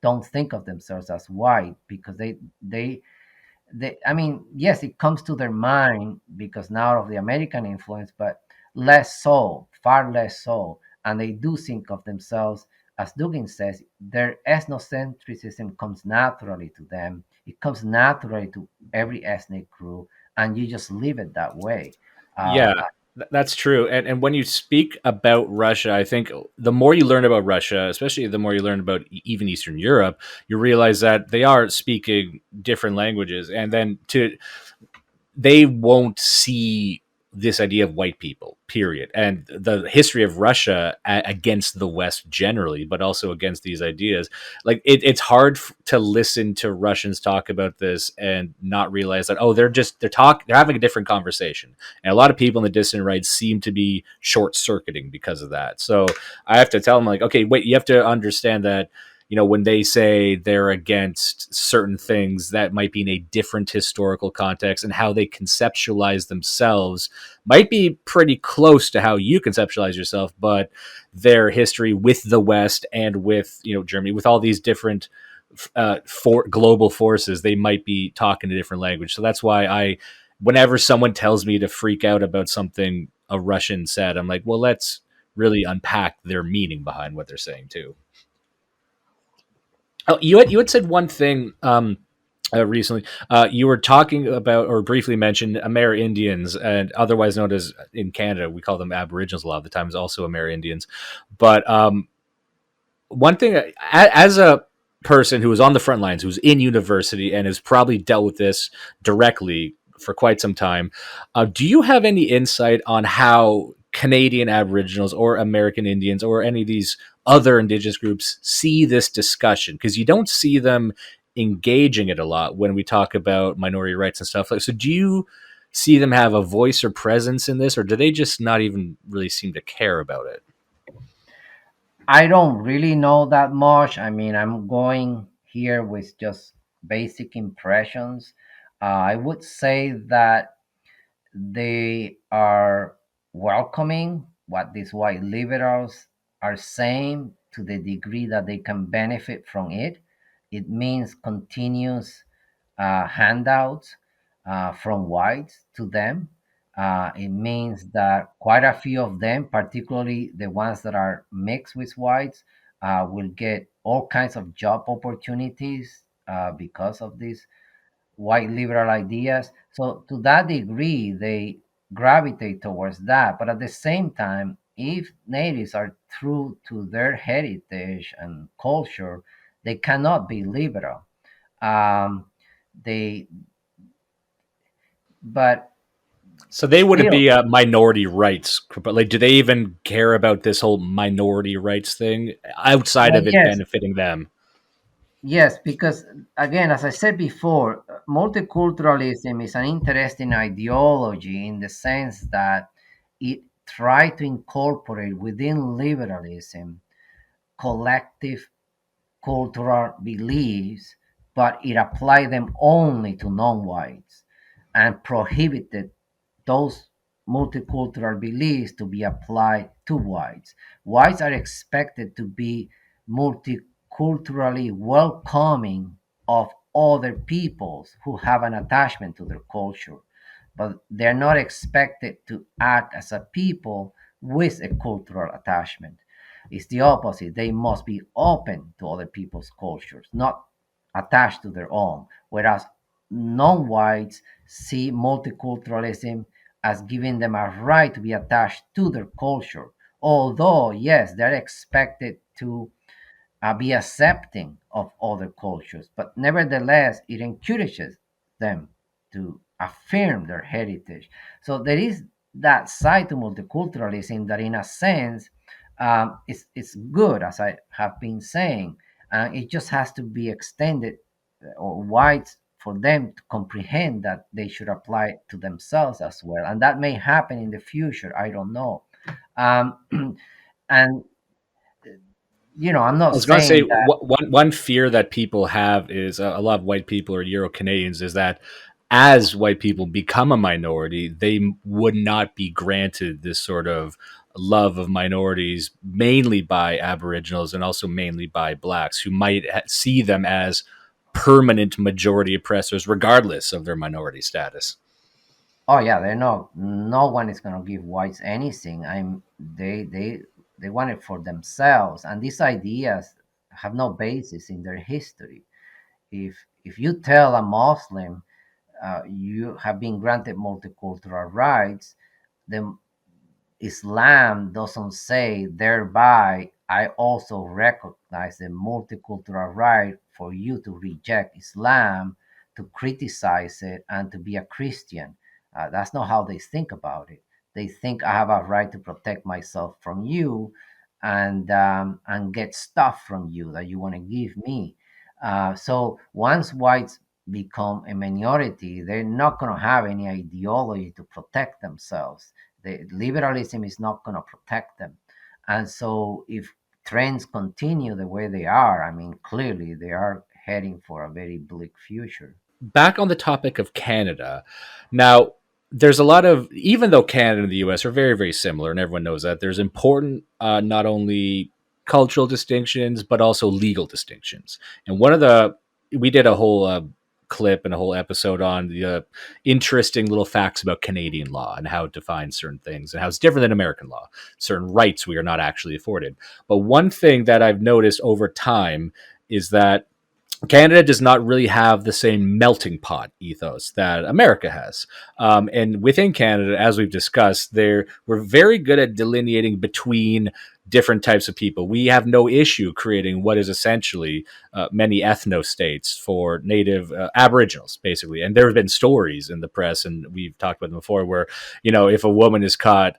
Speaker 2: don't think of themselves as white because I mean, yes, it comes to their mind because now of the American influence, but less so, far less so. And they do think of themselves, as Dugin says, their ethnocentrism comes naturally to them. It comes naturally to every ethnic group, and you just leave it that way.
Speaker 1: Yeah,
Speaker 2: Uh,
Speaker 1: that's true. And when you speak about Russia, I think the more you learn about Russia, especially the more you learn about even Eastern Europe, you realize that they are speaking different languages, and then to they won't see this idea of white people, period. And the history of Russia against the West generally, but also against these ideas, like it's hard to listen to Russians talk about this and not realize that, oh, they're having a different conversation. And a lot of people in the dissident right seem to be short circuiting because of that. So I have to tell them, like, okay, wait, you have to understand that, when they say they're against certain things, that might be in a different historical context, and how they conceptualize themselves might be pretty close to how you conceptualize yourself, but their history with the West and with, Germany, with all these different for global forces, they might be talking a different language. So that's why whenever someone tells me to freak out about something a Russian said, I'm like, well, let's really unpack their meaning behind what they're saying too. Oh, you had said one thing recently. You were talking about, or briefly mentioned, Amerindians, and otherwise known as, in Canada, we call them Aboriginals a lot of the times, also Amerindians. But one thing, as a person who was on the front lines, who's in university and has probably dealt with this directly for quite some time, do you have any insight on how Canadian Aboriginals or American Indians or any of these other Indigenous groups see this discussion? Because you don't see them engaging it a lot when we talk about minority rights and stuff like. So, do you see them have a voice or presence in this, or do they just not even really seem to care about it?
Speaker 2: I don't really know that much. I mean, I'm going here with just basic impressions. I would say that they are welcoming what these white liberals are saying to the degree that they can benefit from it. It means continuous handouts from whites to them. It means that quite a few of them, particularly the ones that are mixed with whites, will get all kinds of job opportunities because of this white liberal ideas. So to that degree, they gravitate towards that. But at the same time, if natives are true to their heritage and culture, they cannot be liberal. Um, they, but
Speaker 1: So they wouldn't
Speaker 2: still,
Speaker 1: be minority rights, but like, do they even care about this whole minority rights thing outside
Speaker 2: well,
Speaker 1: of it
Speaker 2: yes,
Speaker 1: benefiting them?
Speaker 2: yes, because again, as I said before, multiculturalism is an interesting ideology in the sense that it tried to incorporate within liberalism collective cultural beliefs, but it applied them only to non-whites and prohibited those multicultural beliefs to be applied to whites. Whites are expected to be multiculturally welcoming of other peoples who have an attachment to their culture, but they're not expected to act as a people with a cultural attachment. It's the opposite. They must be open to other people's cultures, not attached to their own. Whereas non whites see multiculturalism as giving them a right to be attached to their culture. Although, yes, they're expected to be accepting of other cultures, but nevertheless, it encourages them to affirm their heritage. So there is that side to multiculturalism that, in a sense, it's good, as I have been saying. It just has to be extended or wide for them to comprehend that they should apply to themselves as well. And that may happen in the future. I don't know. Um, and, I'm
Speaker 1: I
Speaker 2: not
Speaker 1: was going to say
Speaker 2: saying that.
Speaker 1: one fear that people have is a lot of white people or Euro Canadians is that as white people become a minority, they would not be granted this sort of love of minorities, mainly by Aboriginals and also mainly by blacks, who might see them as permanent majority oppressors, regardless of their minority status.
Speaker 2: Oh yeah, they're not. No one is gonna give whites anything. They want it for themselves, and these ideas have no basis in their history. If you tell a Muslim you have been granted multicultural rights, then Islam doesn't say, thereby, I also recognize the multicultural right for you to reject Islam, to criticize it, and to be a Christian. That's not how they think about it. They think I have a right to protect myself from you and get stuff from you that you want to give me. So once whites become a minority, they're not going to have any ideology to protect themselves. The liberalism is not going to protect them. And so if trends continue the way they are, I mean, clearly they are heading for a very bleak future.
Speaker 1: Back on the topic of Canada, now there's a lot of, even though Canada and the US are very, very similar, and everyone knows that, there's important not only cultural distinctions, but also legal distinctions. And one of the, we did a whole clip and a whole episode on the interesting little facts about Canadian law and how it defines certain things and how it's different than American law, certain rights we are not actually afforded. But one thing that I've noticed over time is that Canada does not really have the same melting pot ethos that America has. And within Canada, as we've discussed, we're very good at delineating between different types of people. We have no issue creating what is essentially many ethno states for native Aboriginals, basically. And there have been stories in the press, and we've talked about them before, where, if a woman is caught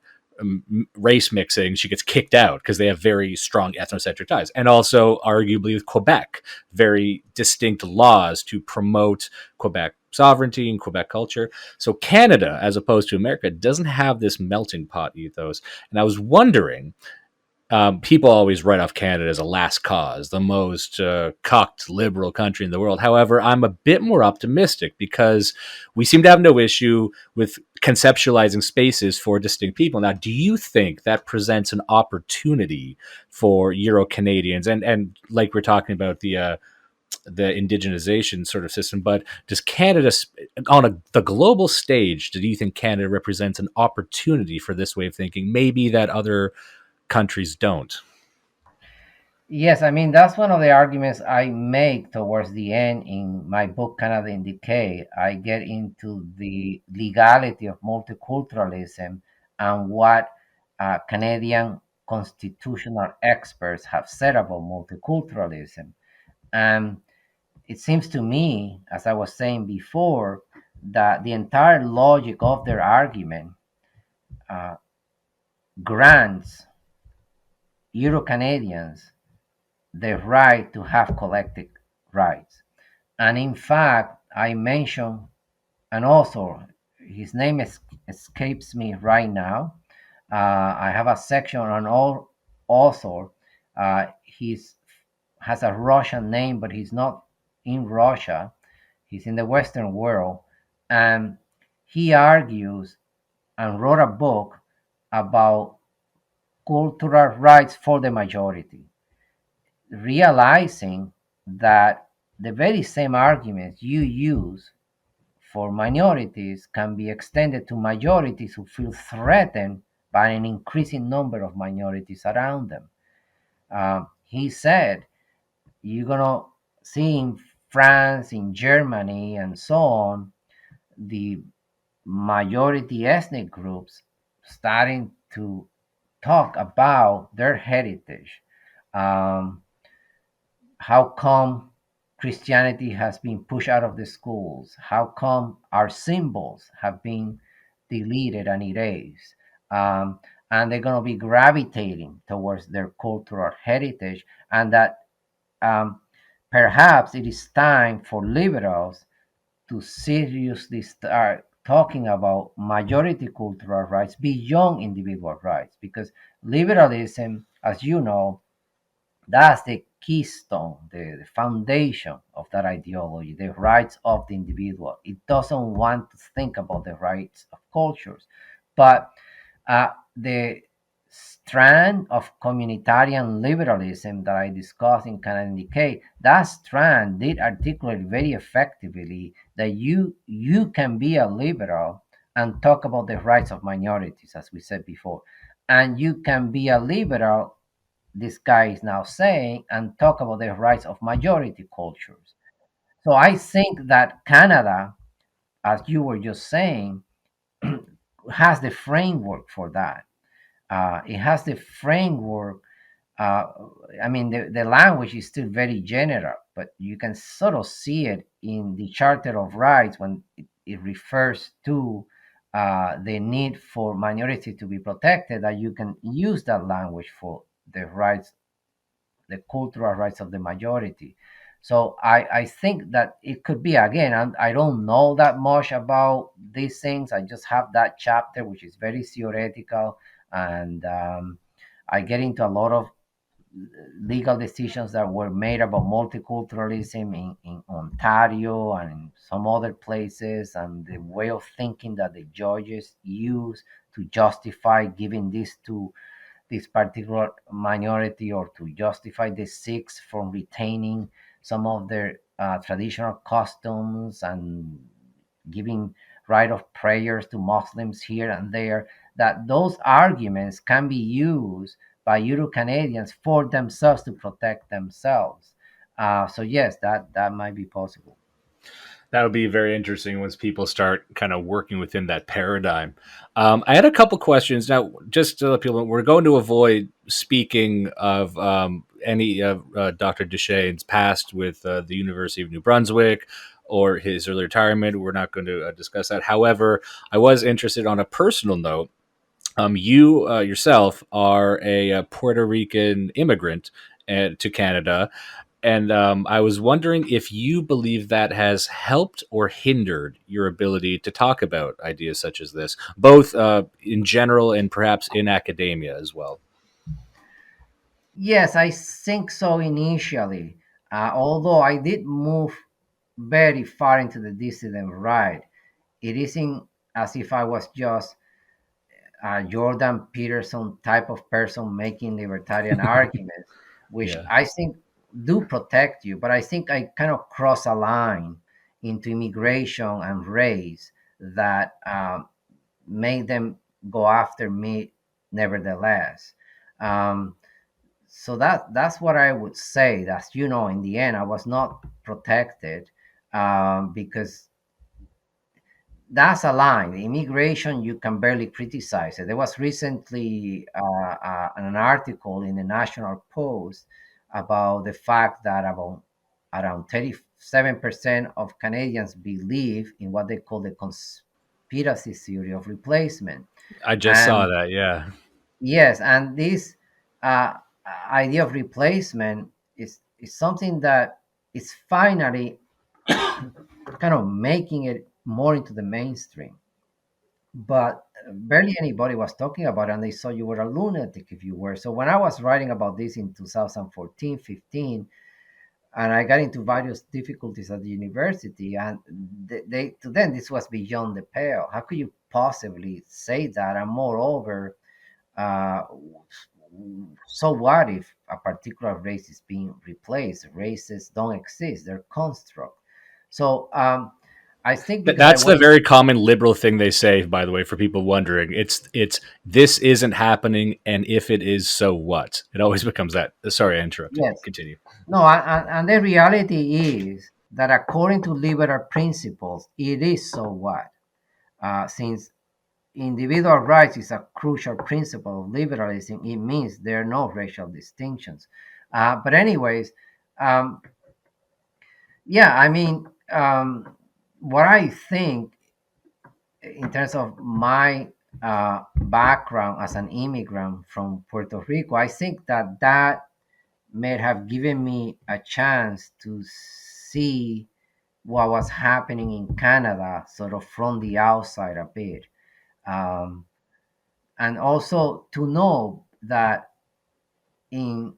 Speaker 1: race mixing, she gets kicked out because they have very strong ethnocentric ties. And also, arguably, with Quebec, very distinct laws to promote Quebec sovereignty and Quebec culture. So Canada, as opposed to America, doesn't have this melting pot ethos. And I was wondering, people always write off Canada as a last cause, the most cocked liberal country in the world. However, I'm a bit more optimistic because we seem to have no issue with conceptualizing spaces for distinct people. Now, do you think that presents an opportunity for Euro Canadians? And like we're talking about the indigenization sort of system, but does Canada, on the global stage, do you think Canada represents an opportunity for this way of thinking, maybe that other countries don't?
Speaker 2: Yes, I mean, that's one of the arguments I make towards the end in my book, Canada in Decay. I get into the legality of multiculturalism and what Canadian constitutional experts have said about multiculturalism. And it seems to me, as I was saying before, that the entire logic of their argument uh, grants Euro Canadians the right to have collective rights. And in fact, I mentioned an author. His name escapes me right now. I have a section on all author. He's has a Russian name, but he's not in Russia. He's in the Western world, and he argues and wrote a book about cultural rights for the majority, realizing that the very same arguments you use for minorities can be extended to majorities who feel threatened by an increasing number of minorities around them. He said, you're going to see in France, in Germany, and so on, the majority ethnic groups starting to talk about their heritage. Um, how come Christianity has been pushed out of the schools? How come our symbols have been deleted and erased? Um, and they're going to be gravitating towards their cultural heritage, and that um, perhaps it is time for liberals to seriously start talking about majority cultural rights beyond individual rights, because liberalism, as you know, that's the keystone, the foundation of that ideology, the rights of the individual. It doesn't want to think about the rights of cultures. But the strand of communitarian liberalism that I discussed in Canada Decay, that strand did articulate very effectively that you can be a liberal and talk about the rights of minorities, as we said before. And you can be a liberal, this guy is now saying, and talk about the rights of majority cultures. So I think that Canada, as you were just saying, has the framework for that. It has the framework. Uh, I mean, the language is still very general, but you can sort of see it in the Charter of Rights when it refers to the need for minorities to be protected, that you can use that language for the rights, the cultural rights of the majority. So I think that it could be, again, I don't know that much about these things. I just have that chapter, which is very theoretical, and I get into a lot of legal decisions that were made about multiculturalism in Ontario and in some other places, and the way of thinking that the judges use to justify giving this to this particular minority, or to justify the Sikhs from retaining some of their traditional customs and giving right of prayers to Muslims here and there, that those arguments can be used by Eurocanadians for themselves to protect themselves. So yes, that might be possible.
Speaker 1: That would be very interesting once people start kind of working within that paradigm. I had a couple questions now, just to let people know, we're going to avoid speaking of any of Dr. Duchesne's past with the University of New Brunswick or his early retirement. We're not going to discuss that. However, I was interested on a personal note. You yourself are a Puerto Rican immigrant to Canada, and I was wondering if you believe that has helped or hindered your ability to talk about ideas such as this, both in general and perhaps in academia as well.
Speaker 2: Yes, I think so initially. Although I did move very far into the dissident right, it isn't as if I was just a Jordan Peterson type of person making libertarian arguments, which
Speaker 1: Yeah,
Speaker 2: I think do protect you. But I think I kind of cross a line into immigration and race that made them go after me nevertheless. Um, so that's what I would say. That, in the end, I was not protected, because that's a line. The immigration, you can barely criticize it. There was recently an article in the National Post about the fact that about around 37% of Canadians believe in what they call the conspiracy theory of replacement.
Speaker 1: I just saw
Speaker 2: And
Speaker 1: that. Yeah,
Speaker 2: yes, and this uh, idea of replacement is something that is finally kind of making it more into the mainstream. But barely anybody was talking about it, and they saw you were a lunatic if you were. So when I was writing about this in 2014, 15, and I got into various difficulties at the university, and they to them this was beyond the pale. How could you possibly say that? And moreover, uh, so what if a particular race is being replaced? Races don't exist; they're construct. So I think because I
Speaker 1: That's the
Speaker 2: went.
Speaker 1: very common liberal thing they say, by the way, for people wondering. It's this isn't happening, and if it is, so what? It always becomes that. Sorry, I interrupted you.
Speaker 2: Yes.
Speaker 1: Continue.
Speaker 2: No, and the reality is that according to liberal principles, it is so what? Since individual rights is a crucial principle of liberalism, it means there are no racial distinctions. But anyways, um, yeah, I mean, what I think in terms of my background as an immigrant from Puerto Rico, I think that that may have given me a chance to see what was happening in Canada, sort of from the outside a bit. Um, and also to know that in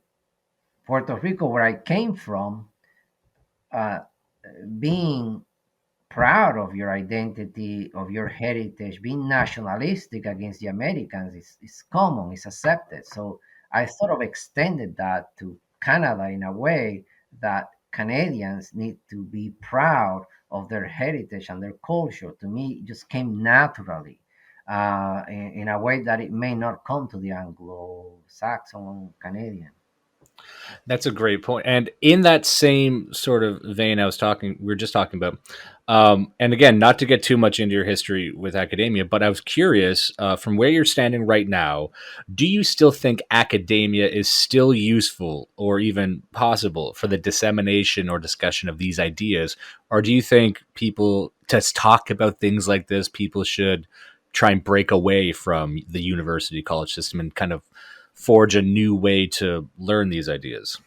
Speaker 2: Puerto Rico, where I came from, uh, being proud of your identity, of your heritage, being nationalistic against the Americans is common, is accepted. So I sort of extended that to Canada in a way that Canadians need to be proud of their heritage and their culture. To me, it just came naturally in a way that it may not come to the Anglo Saxon Canadian.
Speaker 1: That's a great point. And in that same sort of vein, we were just talking about, and again, not to get too much into your history with academia, but I was curious, from where you're standing right now, do you still think academia is still useful or even possible for the dissemination or discussion of these ideas? Or do you think people, to talk about things like this, people should try and break away from the university college system and kind of forge a new way to learn these ideas?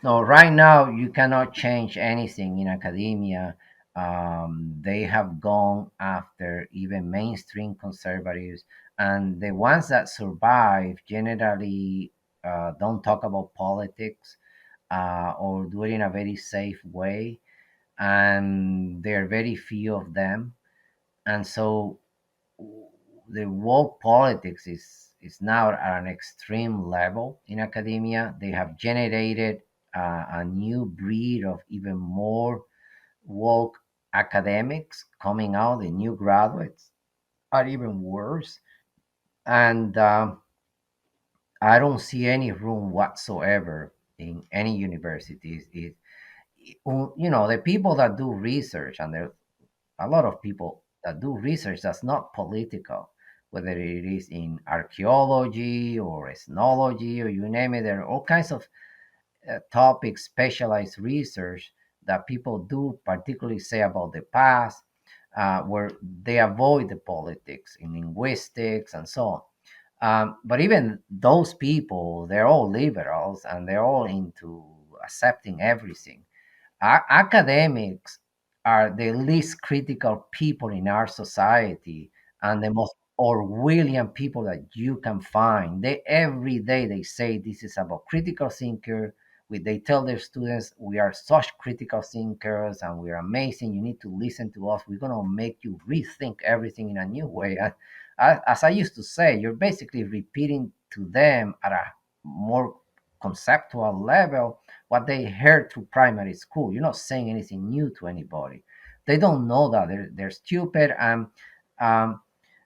Speaker 2: No, right now you cannot change anything in academia. They have gone after even mainstream conservatives, and the ones that survive generally don't talk about politics or do it in a very safe way, and there are very few of them. And so the woke politics is now at an extreme level in academia. They have generated a new breed of even more woke academics coming out. The new graduates are even worse, and I don't see any room whatsoever in any universities. The people that do research, and there a lot of people that do research that's not political, whether it is in archaeology or ethnology or you name it. There are all kinds of topics, specialized research that people do, particularly say about the past, where they avoid the politics in linguistics and so on. But even those people, they're all liberals and they're all into accepting everything. Academics are the least critical people in our society and the most Orwellian people that you can find. They every day they say this is about critical thinker. They tell their students we are such critical thinkers and we're amazing. You need to listen to us. We're gonna make you rethink everything in a new way. And as I used to say, you're basically repeating to them at a more conceptual level what they heard through primary school. You're not saying anything new to anybody. They don't know that they're stupid and um,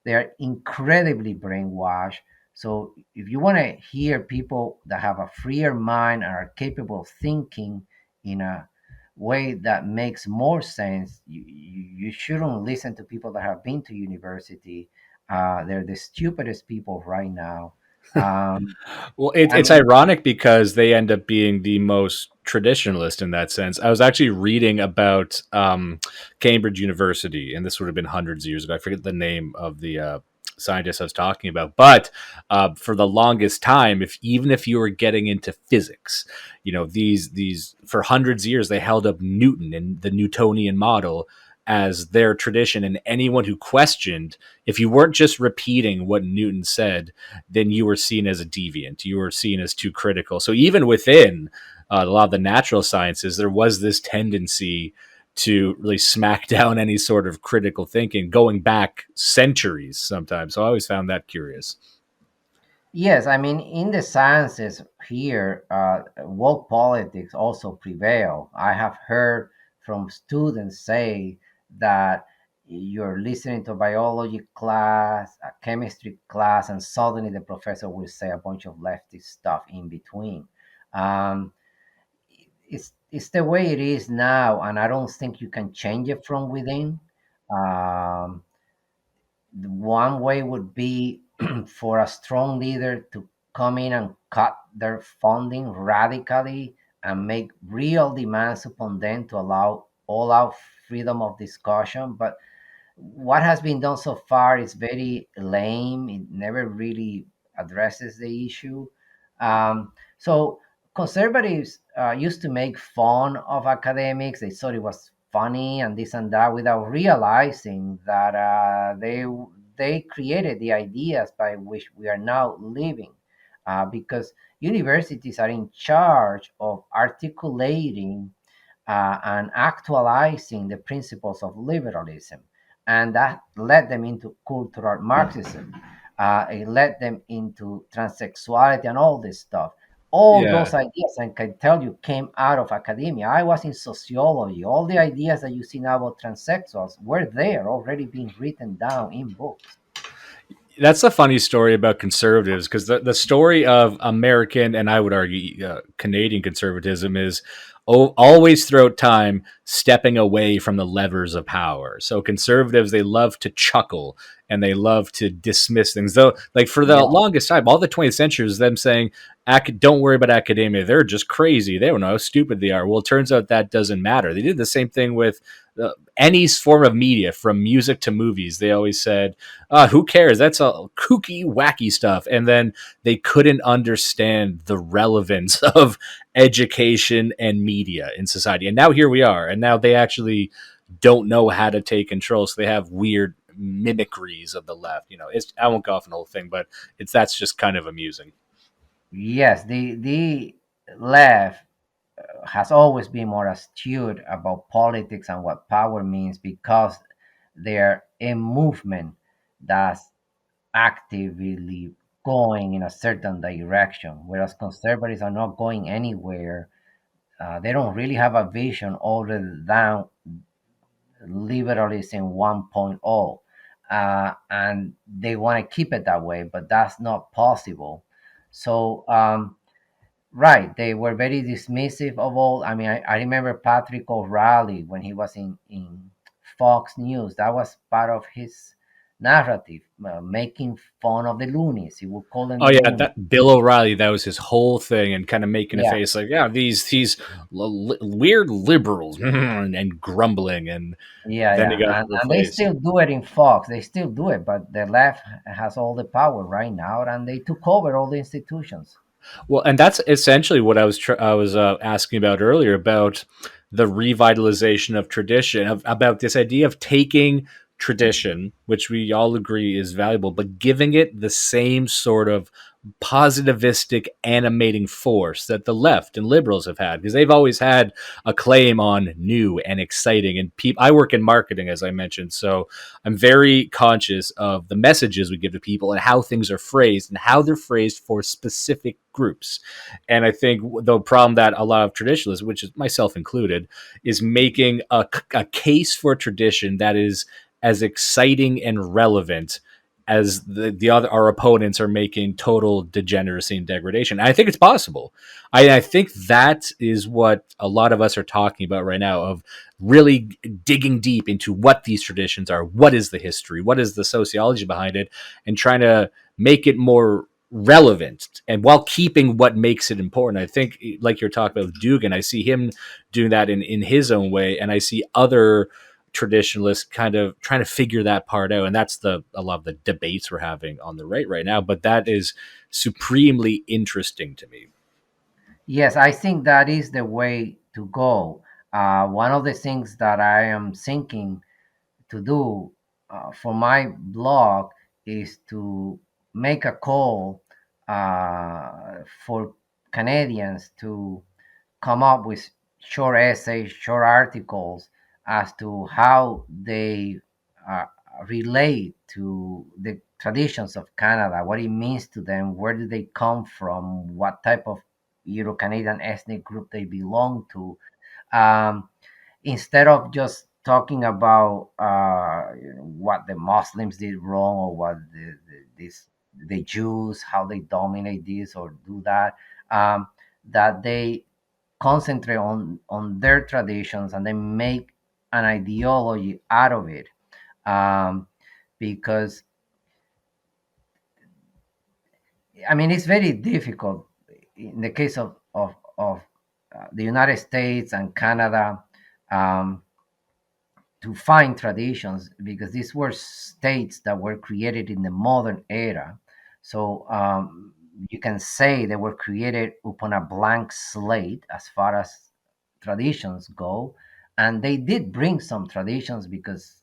Speaker 2: they're incredibly brainwashed. So if you want to hear people that have a freer mind and are capable of thinking in a way that makes more sense, you shouldn't listen to people that have been to university. They're the stupidest people right now. Um,
Speaker 1: Well,
Speaker 2: I
Speaker 1: it's
Speaker 2: mean,
Speaker 1: ironic because they end up being the most traditionalist in that sense. I was actually reading about Cambridge University, and this would have been hundreds of years ago. I forget the name of the scientist I was talking about, but for the longest time, if even if you were getting into physics, these for hundreds of years they held up Newton and the Newtonian model as their tradition, and anyone who questioned, if you weren't just repeating what Newton said, then you were seen as a deviant. You were seen as too critical. So even within a lot of the natural sciences, there was this tendency to really smack down any sort of critical thinking, going back centuries sometimes. So I always found that curious.
Speaker 2: yes, I mean, in the sciences here, woke politics also prevail. I have heard from students say that you're listening to a biology class, a chemistry class, and suddenly the professor will say a bunch of leftist stuff in between. Um, it's the way it is now, and I don't think you can change it from within. Um, the one way would be for a strong leader to come in and cut their funding radically and make real demands upon them to allow all out freedom of discussion. But what has been done so far is very lame. It never really addresses the issue. So conservatives used to make fun of academics. They thought it was funny and this and that, without realizing that they created the ideas by which we are now living. Because universities are in charge of articulating and actualizing the principles of liberalism. And that led them into cultural Marxism. It led them into transsexuality and all this stuff. All
Speaker 1: Yeah.
Speaker 2: those ideas, I can tell you, came out of academia. I was in sociology. All the ideas that you see now about transsexuals were there already being written down in books.
Speaker 1: That's a funny story about conservatives, because the story of American, and I would argue Canadian conservatism is always throughout time stepping away from the levers of power. So conservatives, they love to chuckle and they love to dismiss things. Though, like for the
Speaker 2: Yeah.
Speaker 1: longest time, all the 20th century was them saying, don't worry about academia. They're just crazy. They don't know how stupid they are. Well, it turns out that doesn't matter. They did the same thing with any form of media, from music to movies. They always said, who cares? That's all kooky, wacky stuff. And then they couldn't understand the relevance of education and media in society. And now here we are. And now they actually don't know how to take control. So they have weird mimicries of the left. I won't go off on the whole thing, but that's just kind of amusing.
Speaker 2: Yes, the left has always been more astute about politics and what power means, because they're a movement that's actively going in a certain direction, whereas conservatives are not going anywhere. They don't really have a vision other than liberalism 1.0, and they want to keep it that way, but that's not possible. So right, they were very dismissive of all. I mean, I remember Patrick O'Reilly when he was in Fox News. That was part of his narrative, making fun of the loonies. He would call them
Speaker 1: Oh
Speaker 2: the
Speaker 1: yeah,
Speaker 2: loonies.
Speaker 1: that Bill O'Reilly, that was his whole thing, and kind of making a
Speaker 2: Yeah,
Speaker 1: face like, yeah, these weird liberals and grumbling, and
Speaker 2: yeah,
Speaker 1: then he
Speaker 2: yeah.
Speaker 1: got
Speaker 2: And they
Speaker 1: replaced.
Speaker 2: still do it in Fox. They still do it, but the left has all the power right now, and they took over all the institutions.
Speaker 1: Well, and that's essentially what I was asking about earlier, about the revitalization of tradition, about this idea of taking tradition, which we all agree is valuable, but giving it the same sort of positivistic animating force that the left and liberals have had, because they've always had a claim on new and exciting. And I work in marketing, as I mentioned, so I'm very conscious of the messages we give to people and how things are phrased and how they're phrased for specific groups. And I think the problem that a lot of traditionalists, which is myself included, is making a case for tradition that is as exciting and relevant as the other our opponents are making total degeneracy and degradation. I think it's possible. I think that is what a lot of us are talking about right now, of really digging deep into what these traditions are, what is the history, what is the sociology behind it, and trying to make it more relevant, and while keeping what makes it important. I think, like you're talking about Dugan, I see him doing that in his own way, and I see other traditionalists kind of trying to figure that part out. And that's a lot of the debates we're having on the right now, but that is supremely interesting to me.
Speaker 2: Yes, I think that is the way to go. One of the things that I am thinking to do for my blog is to make a call for Canadians to come up with short essays, short articles as to how they uh, relate to the traditions of Canada, what it means to them, where do they come from, what type of Euro Canadian ethnic group they belong to. Um, Instead of just talking about what the Muslims did wrong, or what the Jews, how they dominate this or do that, um, that they concentrate on their traditions and then make an ideology out of it, um, because I mean it's very difficult in the case of the United States and Canada. Um, to find traditions, because these were states that were created in the modern era. So you can say they were created upon a blank slate as far as traditions go. And they did bring some traditions because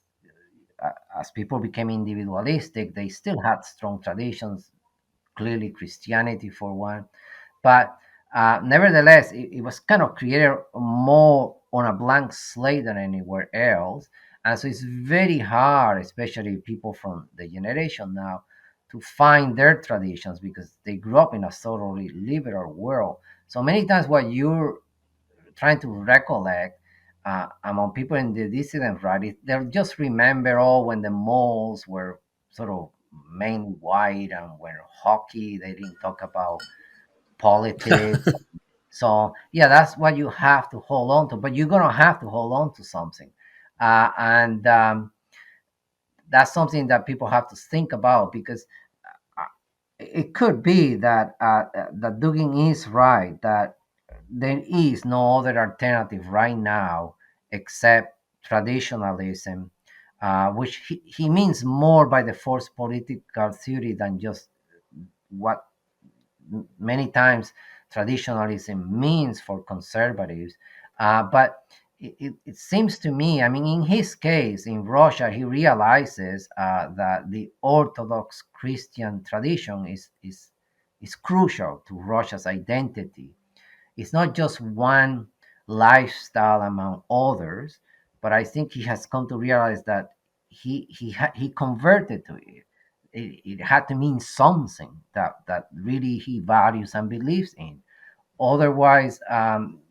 Speaker 2: as people became individualistic, they still had strong traditions, clearly Christianity for one. But nevertheless, it was kind of created more on a blank slate than anywhere else. And so it's very hard, especially people from the generation now, to find their traditions because they grew up in a thoroughly liberal world. So many times, what you're trying to recollect among people in the dissident right, they'll just remember all when the malls were sort of mainly white and were hockey. They didn't talk about politics. So yeah, that's what you have to hold on to. But you're gonna have to hold on to something, and that's something that people have to think about because uh, it could be that that Dugin is right, that there is no other alternative right now except traditionalism, which he means more by the forced political theory than just what many times traditionalism means for conservatives. But it seems to me, I mean, in his case, in Russia, he realizes that the Orthodox Christian tradition is crucial to Russia's identity. It's not just one lifestyle among others, but I think he has come to realize that he converted to it. It had to mean something that really he values and believes in. Otherwise,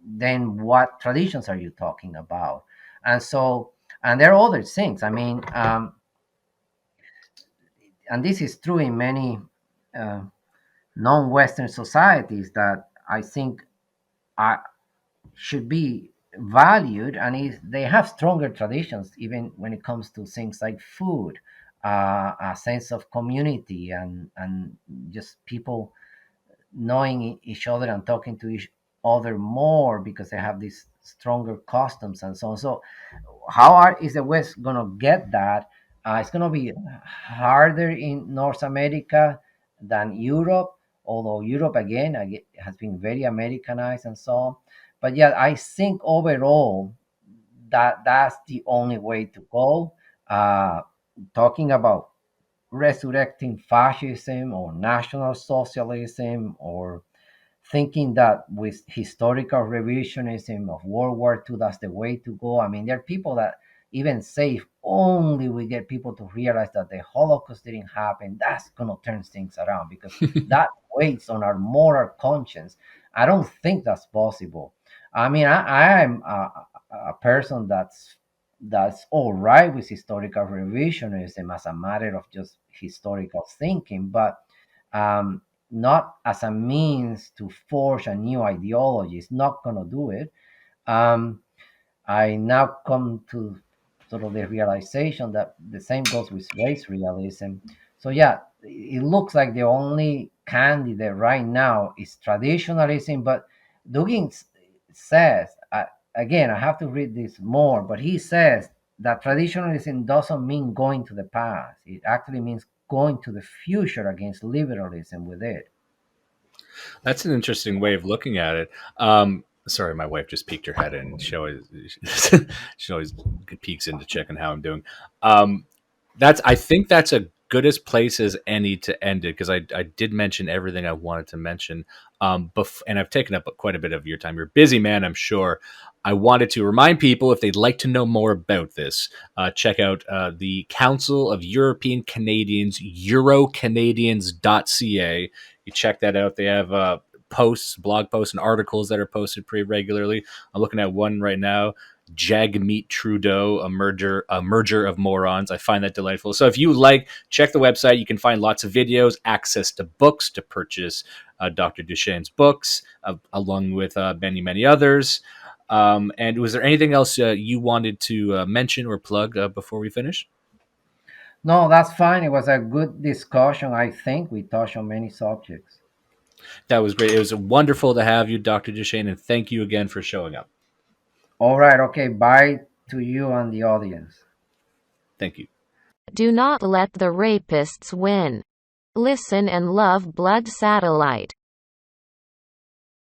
Speaker 2: then what traditions are you talking about? And so, and there are other things. I mean, and this is true in many uh, non-Western societies that I think are should be valued, and they have stronger traditions even when it comes to things like food, a sense of community, and just people knowing each other and talking to each other more because they have these stronger customs and so on. So is the West going to get that? It's going to be harder in North America than Europe, although Europe again has been very Americanized and so on. But yeah, I think overall that's the only way to go. Uh, Talking about resurrecting fascism or national socialism, or thinking that with historical revisionism of World War II, that's the way to go. I mean, there are people that even say if only we get people to realize that the Holocaust didn't happen, that's going to turn things around because that weighs on our moral conscience. I don't think that's possible. I mean, I am a person that's all right with historical revisionism as a matter of just historical thinking, but not as a means to forge a new ideology. It's not going to do it. Um, I now come to sort of the realization that the same goes with race realism. So yeah, it looks like the only candidate right now is traditionalism. But Dugin says, again, I have to read this more, but he says that traditionalism doesn't mean going to the past. It actually means going to the future against liberalism with it.
Speaker 1: That's an interesting way of looking at it. Sorry, my wife just peeked her head in. She always peeks in to check on how I'm doing. Um, I think that's a good as place as any to end it because I did mention everything I wanted to mention. And I've taken up quite a bit of your time. You're a busy man, I'm sure. I wanted to remind people if they'd like to know more about this, check out the Council of European Canadians, Eurocanadians.ca. You check that out. They have blog posts, and articles that are posted pretty regularly. I'm looking at one right now. Jagmeet Trudeau, a merger of morons. I find that delightful. So if you like, check the website. You can find lots of videos, access to books to purchase Dr. Duchesne's books, along with many others. And was there anything else you wanted to mention or plug before we finish?
Speaker 2: No, that's fine. It was a good discussion. I think we touched on many subjects.
Speaker 1: That was great. It was wonderful to have you, Dr. Duchesne, and thank you again for showing up.
Speaker 2: All right. Okay. Bye to you and the audience.
Speaker 1: Thank you.
Speaker 3: Do not let the rapists win. Listen and love Blood Satellite.